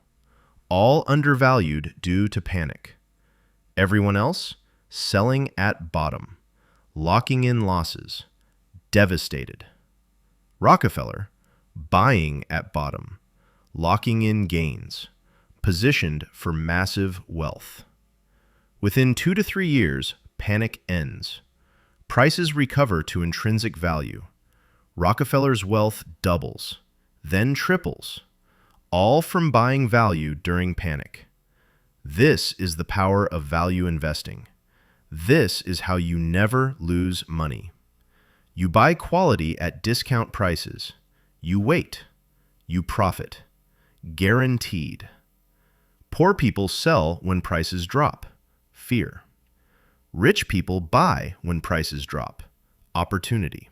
all undervalued due to panic. Everyone else selling at bottom, locking in losses, devastated. Rockefeller buying at bottom, locking in gains, positioned for massive wealth. Within 2 to 3 years, panic ends. Prices recover to intrinsic value. Rockefeller's wealth doubles, then triples, all from buying value during panic. This is the power of value investing. This is how you never lose money. You buy quality at discount prices. You wait. You profit. Guaranteed. Poor people sell when prices drop. Fear. Rich people buy when prices drop. Opportunity.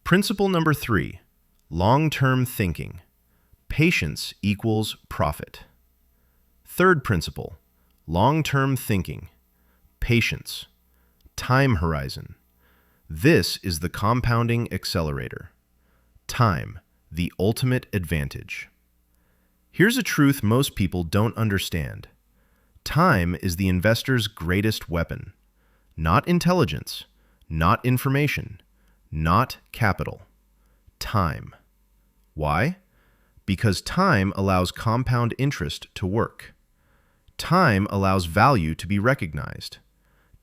Principle number 3, long-term thinking. Patience equals profit. Third principle, long-term thinking. Patience. Time horizon. This is the compounding accelerator. Time, the ultimate advantage. Here's a truth most people don't understand. Time is the investor's greatest weapon. Not intelligence, not information, not capital. Time. Why? Because time allows compound interest to work. Time allows value to be recognized.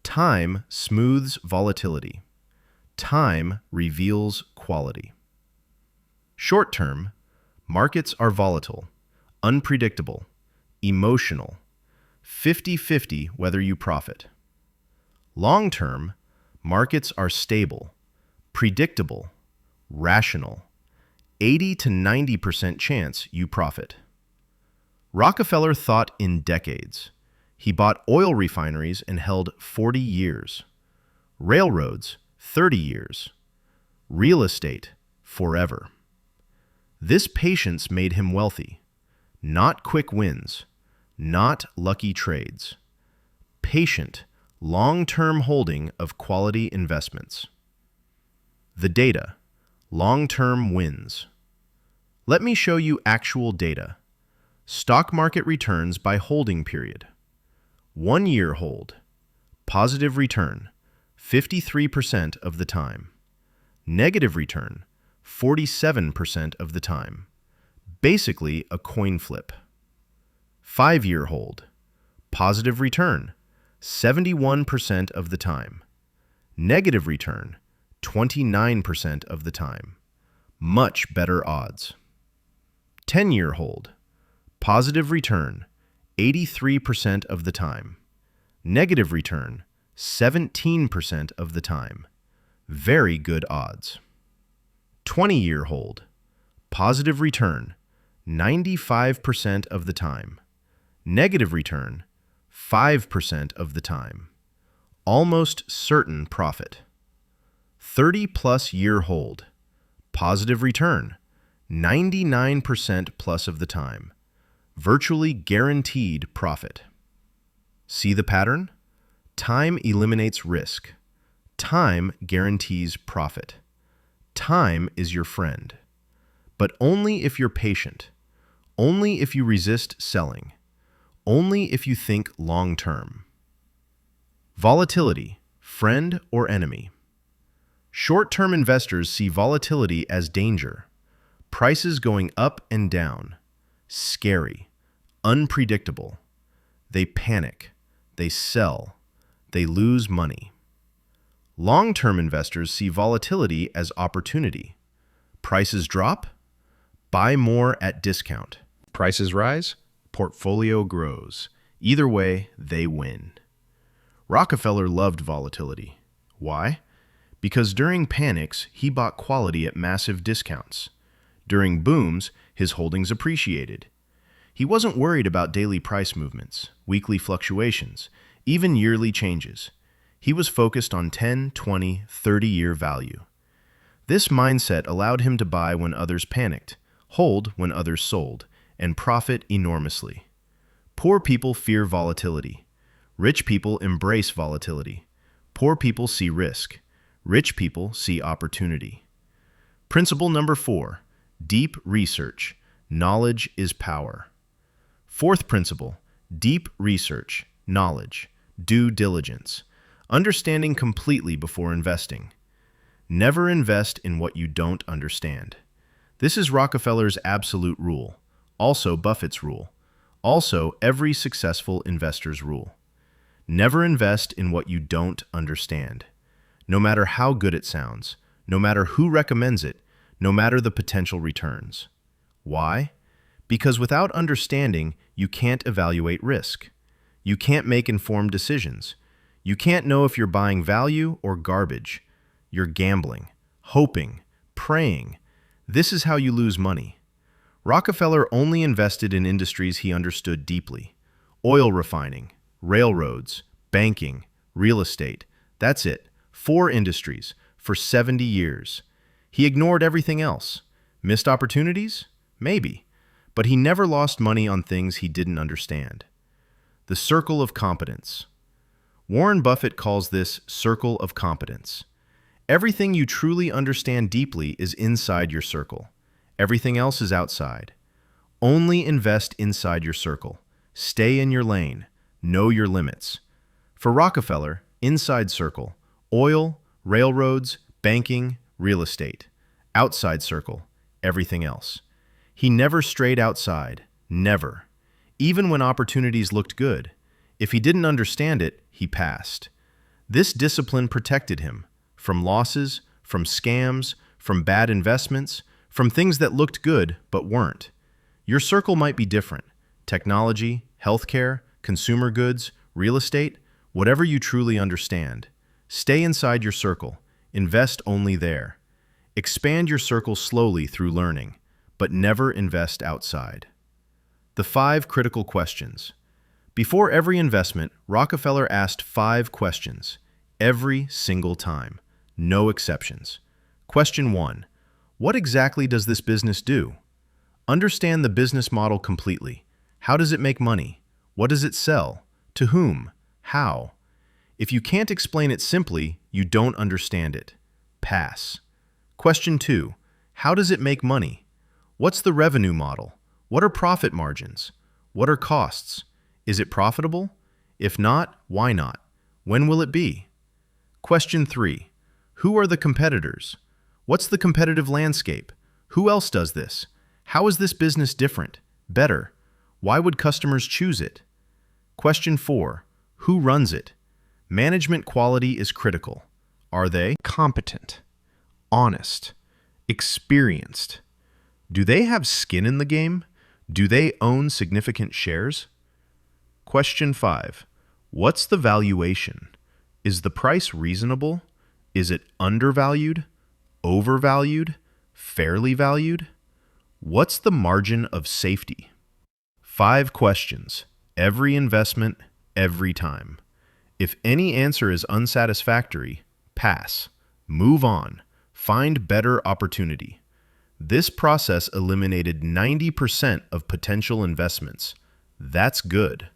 Time smooths volatility. Time reveals quality. Short term, markets are volatile, unpredictable, emotional, 50-50 whether you profit. Long term, markets are stable, predictable, rational, 80 to 90% chance you profit. Rockefeller thought in decades. He bought oil refineries and held 40 years. Railroads, 30 years. Real estate, forever. This patience made him wealthy. Not quick wins, not lucky trades. Patient, long-term holding of quality investments. The data, long-term wins. Let me show you actual data. Stock market returns by holding period. 1 year hold. Positive return, 53% of the time. Negative return, 47% of the time. Basically a coin flip. 5 year hold. Positive return, 71% of the time. Negative return, 29% of the time. Much better odds. 10 year hold. Positive return, 83% of the time. Negative return, 17% of the time. Very good odds. 20 year hold. Positive return, 95% of the time. Negative return, 5% of the time. Almost certain profit. 30-plus year hold. Positive return, 99% plus of the time. Virtually guaranteed profit. See the pattern? Time eliminates risk. Time guarantees profit. Time is your friend. But only if you're patient. Only if you resist selling. Only if you think long-term. Volatility, friend or enemy? Short-term investors see volatility as danger. Prices going up and down. Scary. Unpredictable. They panic. They sell. They lose money. Long-term investors see volatility as opportunity. Prices drop. Buy more at discount. Prices rise. Portfolio grows. Either way, they win. Rockefeller loved volatility. Why? Because during panics, he bought quality at massive discounts. During booms, his holdings appreciated. He wasn't worried about daily price movements, weekly fluctuations, even yearly changes. He was focused on 10, 20, 30-year value. This mindset allowed him to buy when others panicked, hold when others sold, and profit enormously. Poor people fear volatility. Rich people embrace volatility. Poor people see risk. Rich people see opportunity. Principle number 4, deep research. Knowledge is power. Fourth principle, deep research, knowledge, due diligence, understanding completely before investing. Never invest in what you don't understand. This is Rockefeller's absolute rule, also Buffett's rule, also every successful investor's rule. Never invest in what you don't understand. No matter how good it sounds, no matter who recommends it, no matter the potential returns. Why? Because without understanding, you can't evaluate risk. You can't make informed decisions. You can't know if you're buying value or garbage. You're gambling, hoping, praying. This is how you lose money. Rockefeller only invested in industries he understood deeply. Oil refining, railroads, banking, real estate. That's it. 4 industries for 70 years. He ignored everything else. Missed opportunities? Maybe. But he never lost money on things he didn't understand. The circle of competence. Warren Buffett calls this circle of competence. Everything you truly understand deeply is inside your circle. Everything else is outside. Only invest inside your circle. Stay in your lane. Know your limits. For Rockefeller, inside circle, oil, railroads, banking, real estate. Outside circle, everything else. He never strayed outside. Never. Even when opportunities looked good. If he didn't understand it, he passed. This discipline protected him from losses, from scams, from bad investments, from things that looked good but weren't. Your circle might be different. Technology, healthcare, consumer goods, real estate, whatever you truly understand. Stay inside your circle. Invest only there. Expand your circle slowly through learning, but never invest outside. The 5 critical questions. Before every investment, Rockefeller asked 5 questions, every single time. No exceptions. Question 1. What exactly does this business do? Understand the business model completely. How does it make money? What does it sell? To whom? How? If you can't explain it simply, you don't understand it. Pass. Question 2. How does it make money? What's the revenue model? What are profit margins? What are costs? Is it profitable? If not, why not? When will it be? Question 3. Who are the competitors? What's the competitive landscape? Who else does this? How is this business different? Better? Why would customers choose it? Question 4. Who runs it? Management quality is critical. Are they competent, honest, experienced? Do they have skin in the game? Do they own significant shares? Question 5. What's the valuation? Is the price reasonable? Is it undervalued? Overvalued? Fairly valued? What's the margin of safety? 5 questions. Every investment, every time. If any answer is unsatisfactory, pass. Move on. Find better opportunity. This process eliminated 90% of potential investments. That's good.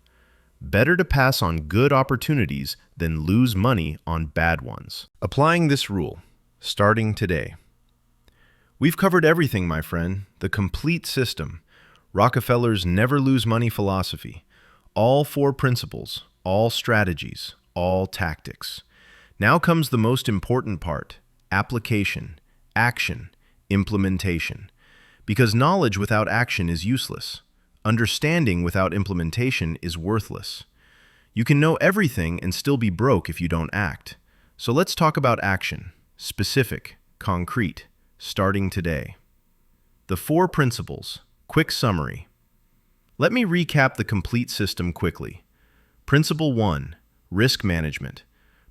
Better to pass on good opportunities than lose money on bad ones. Applying this rule, starting today. We've covered everything, my friend, the complete system. Rockefeller's never lose money philosophy. All 4 principles, all strategies, all tactics. Now comes the most important part, application, action, implementation. Because knowledge without action is useless. Understanding without implementation is worthless. You can know everything and still be broke if you don't act. So let's talk about action, specific, concrete, starting today. The 4 principles, quick summary. Let me recap the complete system quickly. Principle 1, risk management.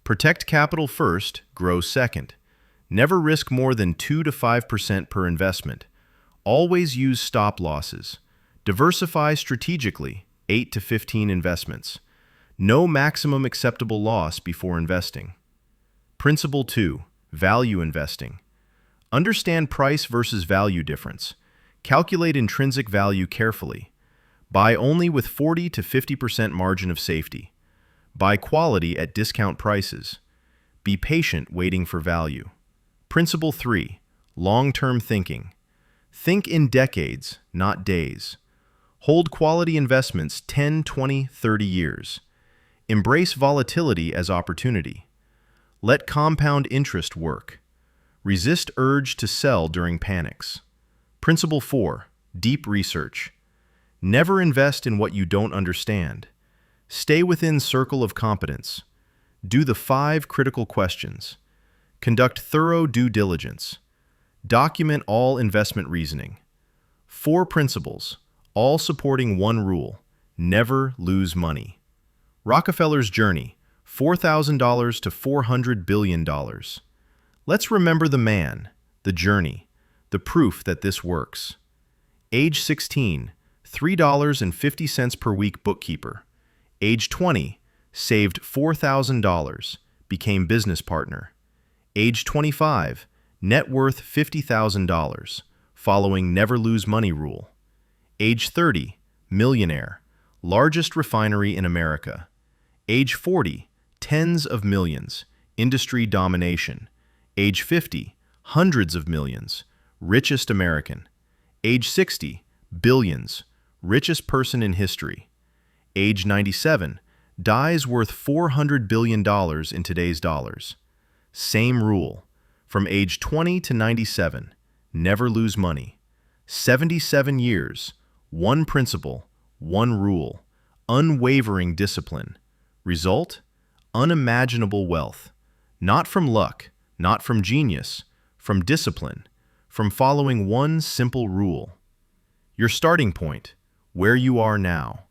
Protect capital first, grow second. Never risk more than 2 to 5% per investment. Always use stop losses. Diversify strategically, 8 to 15 investments. No maximum acceptable loss before investing. Principle 2, value investing. Understand price versus value difference. Calculate intrinsic value carefully. Buy only with 40 to 50% margin of safety. Buy quality at discount prices. Be patient waiting for value. Principle 3, long-term thinking. Think in decades, not days. Hold quality investments 10, 20, 30 years. Embrace volatility as opportunity. Let compound interest work. Resist urge to sell during panics. Principle 4, deep research. Never invest in what you don't understand. Stay within circle of competence. Do the 5 critical questions. Conduct thorough due diligence. Document all investment reasoning. 4 principles, all supporting one rule: never lose money. Rockefeller's journey, $4,000 to $400 billion. Let's remember the man, the journey, the proof that this works. Age 16, $3.50 per week bookkeeper. Age 20, saved $4,000, became business partner. Age 25, net worth $50,000, following never lose money rule. Age 30, millionaire, largest refinery in America. Age 40, tens of millions, industry domination. Age 50, hundreds of millions, richest American. Age 60, billions, richest person in history. Age 97, dies worth $400 billion in today's dollars. Same rule. From age 20 to 97, never lose money. 77 years, one principle, one rule, unwavering discipline. Result? Unimaginable wealth. Not from luck, not from genius, from discipline, from following one simple rule. Your starting point, where you are now.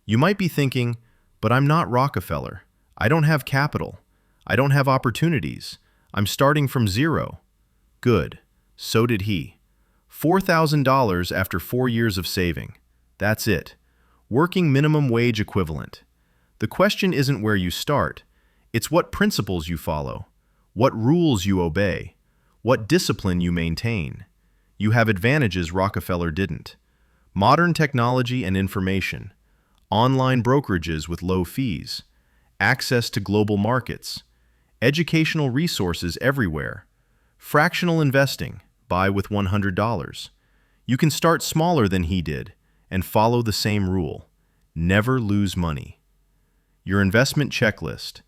You might be thinking, but I'm not Rockefeller. I don't have capital. I don't have opportunities. I'm starting from zero. Good. So did he. $4,000 after 4 years of saving. That's it. working minimum wage equivalent. The question isn't where you start, it's what principles you follow, what rules you obey, what discipline you maintain. You have advantages Rockefeller didn't. Modern technology and information, online brokerages with low fees, access to global markets, educational resources everywhere, fractional investing, buy with $100. You can start smaller than he did and follow the same rule. Never lose money. Your investment checklist.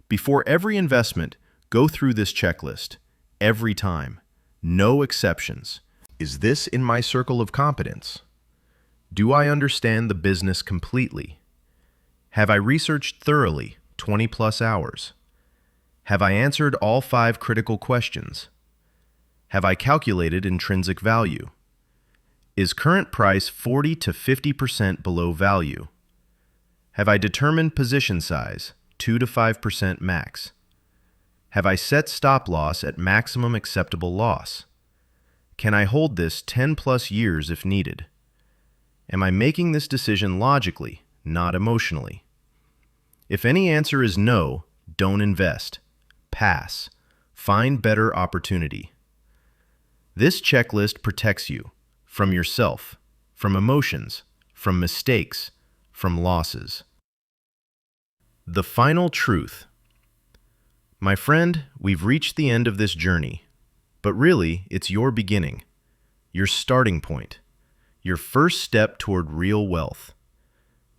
Before every investment, go through this checklist. Every time. No exceptions. Is this in my circle of competence? Do I understand the business completely? Have I researched thoroughly, 20+ hours? Have I answered all 5 critical questions? Have I calculated intrinsic value? Is current price 40 to 50% below value? Have I determined position size, 2 to 5% max? Have I set stop loss at maximum acceptable loss? Can I hold this 10+ years if needed? Am I making this decision logically, not emotionally? If any answer is no, don't invest. Pass. Find better opportunity. This checklist protects you from yourself, from emotions, from mistakes, from losses. The final truth. My friend, we've reached the end of this journey, but really, it's your beginning, your starting point, your first step toward real wealth.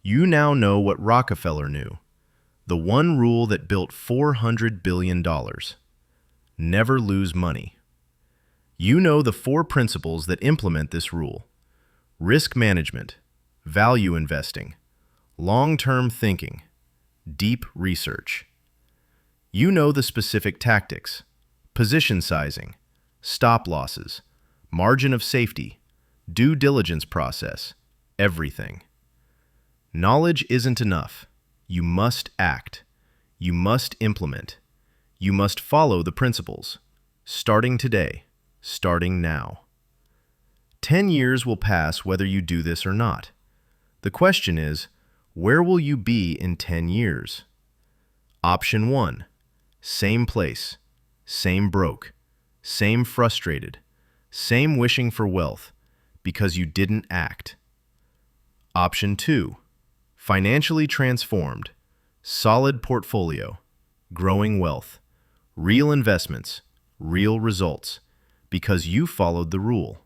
You now know what Rockefeller knew, the one rule that built $400 billion. Never lose money. You know the 4 principles that implement this rule: risk management, value investing, long-term thinking, deep research. You know the specific tactics: position sizing, stop losses, margin of safety, due diligence process, everything. Knowledge isn't enough. You must act. You must implement. You must follow the principles. Starting today. Starting now. 10 years will pass whether you do this or not. The question is, where will you be in 10 years? Option 1. Same place. Same broke. Same frustrated. Same wishing for wealth because you didn't act. Option 2. Financially transformed. Solid portfolio. Growing wealth. Real investments. Real results. Because you followed the rule.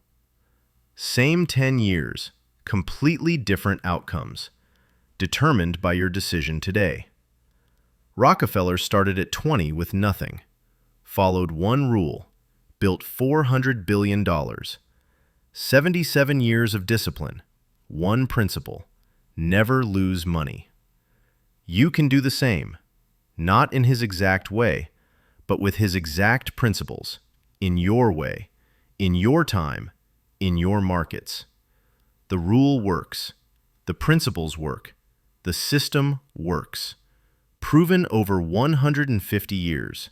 Same 10 years. Completely different outcomes. Determined by your decision today. Rockefeller started at 20 with nothing. Followed one rule. Built $400 billion. 77 years of discipline. One principle. Never lose money. You can do the same. Not in his exact way, but with his exact principles. In your way. In your time. In your markets. The rule works. The principles work. The system works. Proven over 150 years.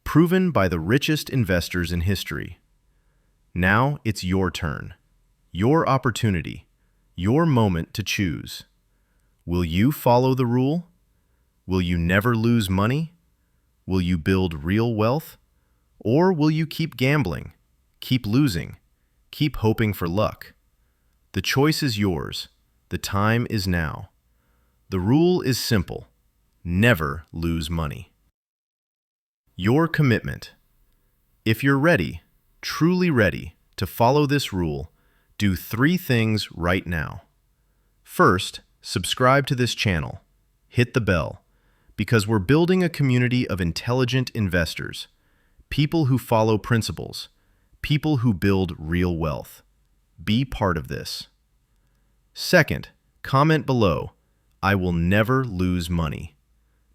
Proven by the richest investors in history. Now it's your turn. Your opportunity. Your moment to choose. Will you follow the rule? Will you never lose money? Will you build real wealth? Or will you keep gambling, keep losing, keep hoping for luck? The choice is yours. The time is now. The rule is simple. Never lose money. Your commitment. If you're ready, truly ready, to follow this rule, do 3 things right now. First, subscribe to this channel. Hit the bell, because we're building a community of intelligent investors, people who follow principles, people who build real wealth. Be part of this. Second, comment below, "I will never lose money."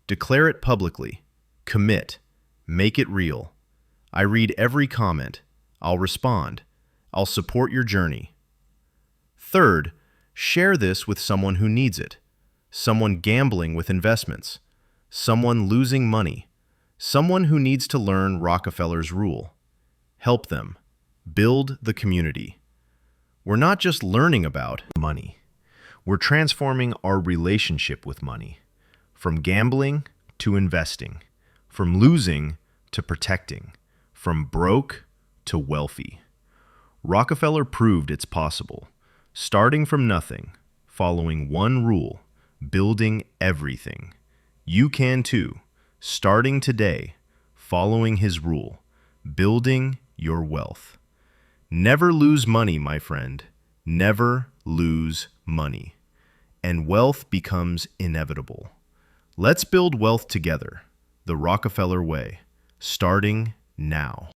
Declare it publicly. Commit. Make it real. I read every comment. I'll respond. I'll support your journey. Third, share this with someone who needs it. Someone gambling with investments. Someone losing money. Someone who needs to learn Rockefeller's rule. Help them. Build the community. We're not just learning about money. We're transforming our relationship with money, from gambling to investing, from losing to protecting, from broke to wealthy. Rockefeller proved it's possible, starting from nothing, following one rule, building everything. You can too, starting today, following his rule, building your wealth. Never lose money, my friend. Never lose money. And wealth becomes inevitable. Let's build wealth together, the Rockefeller way, starting now.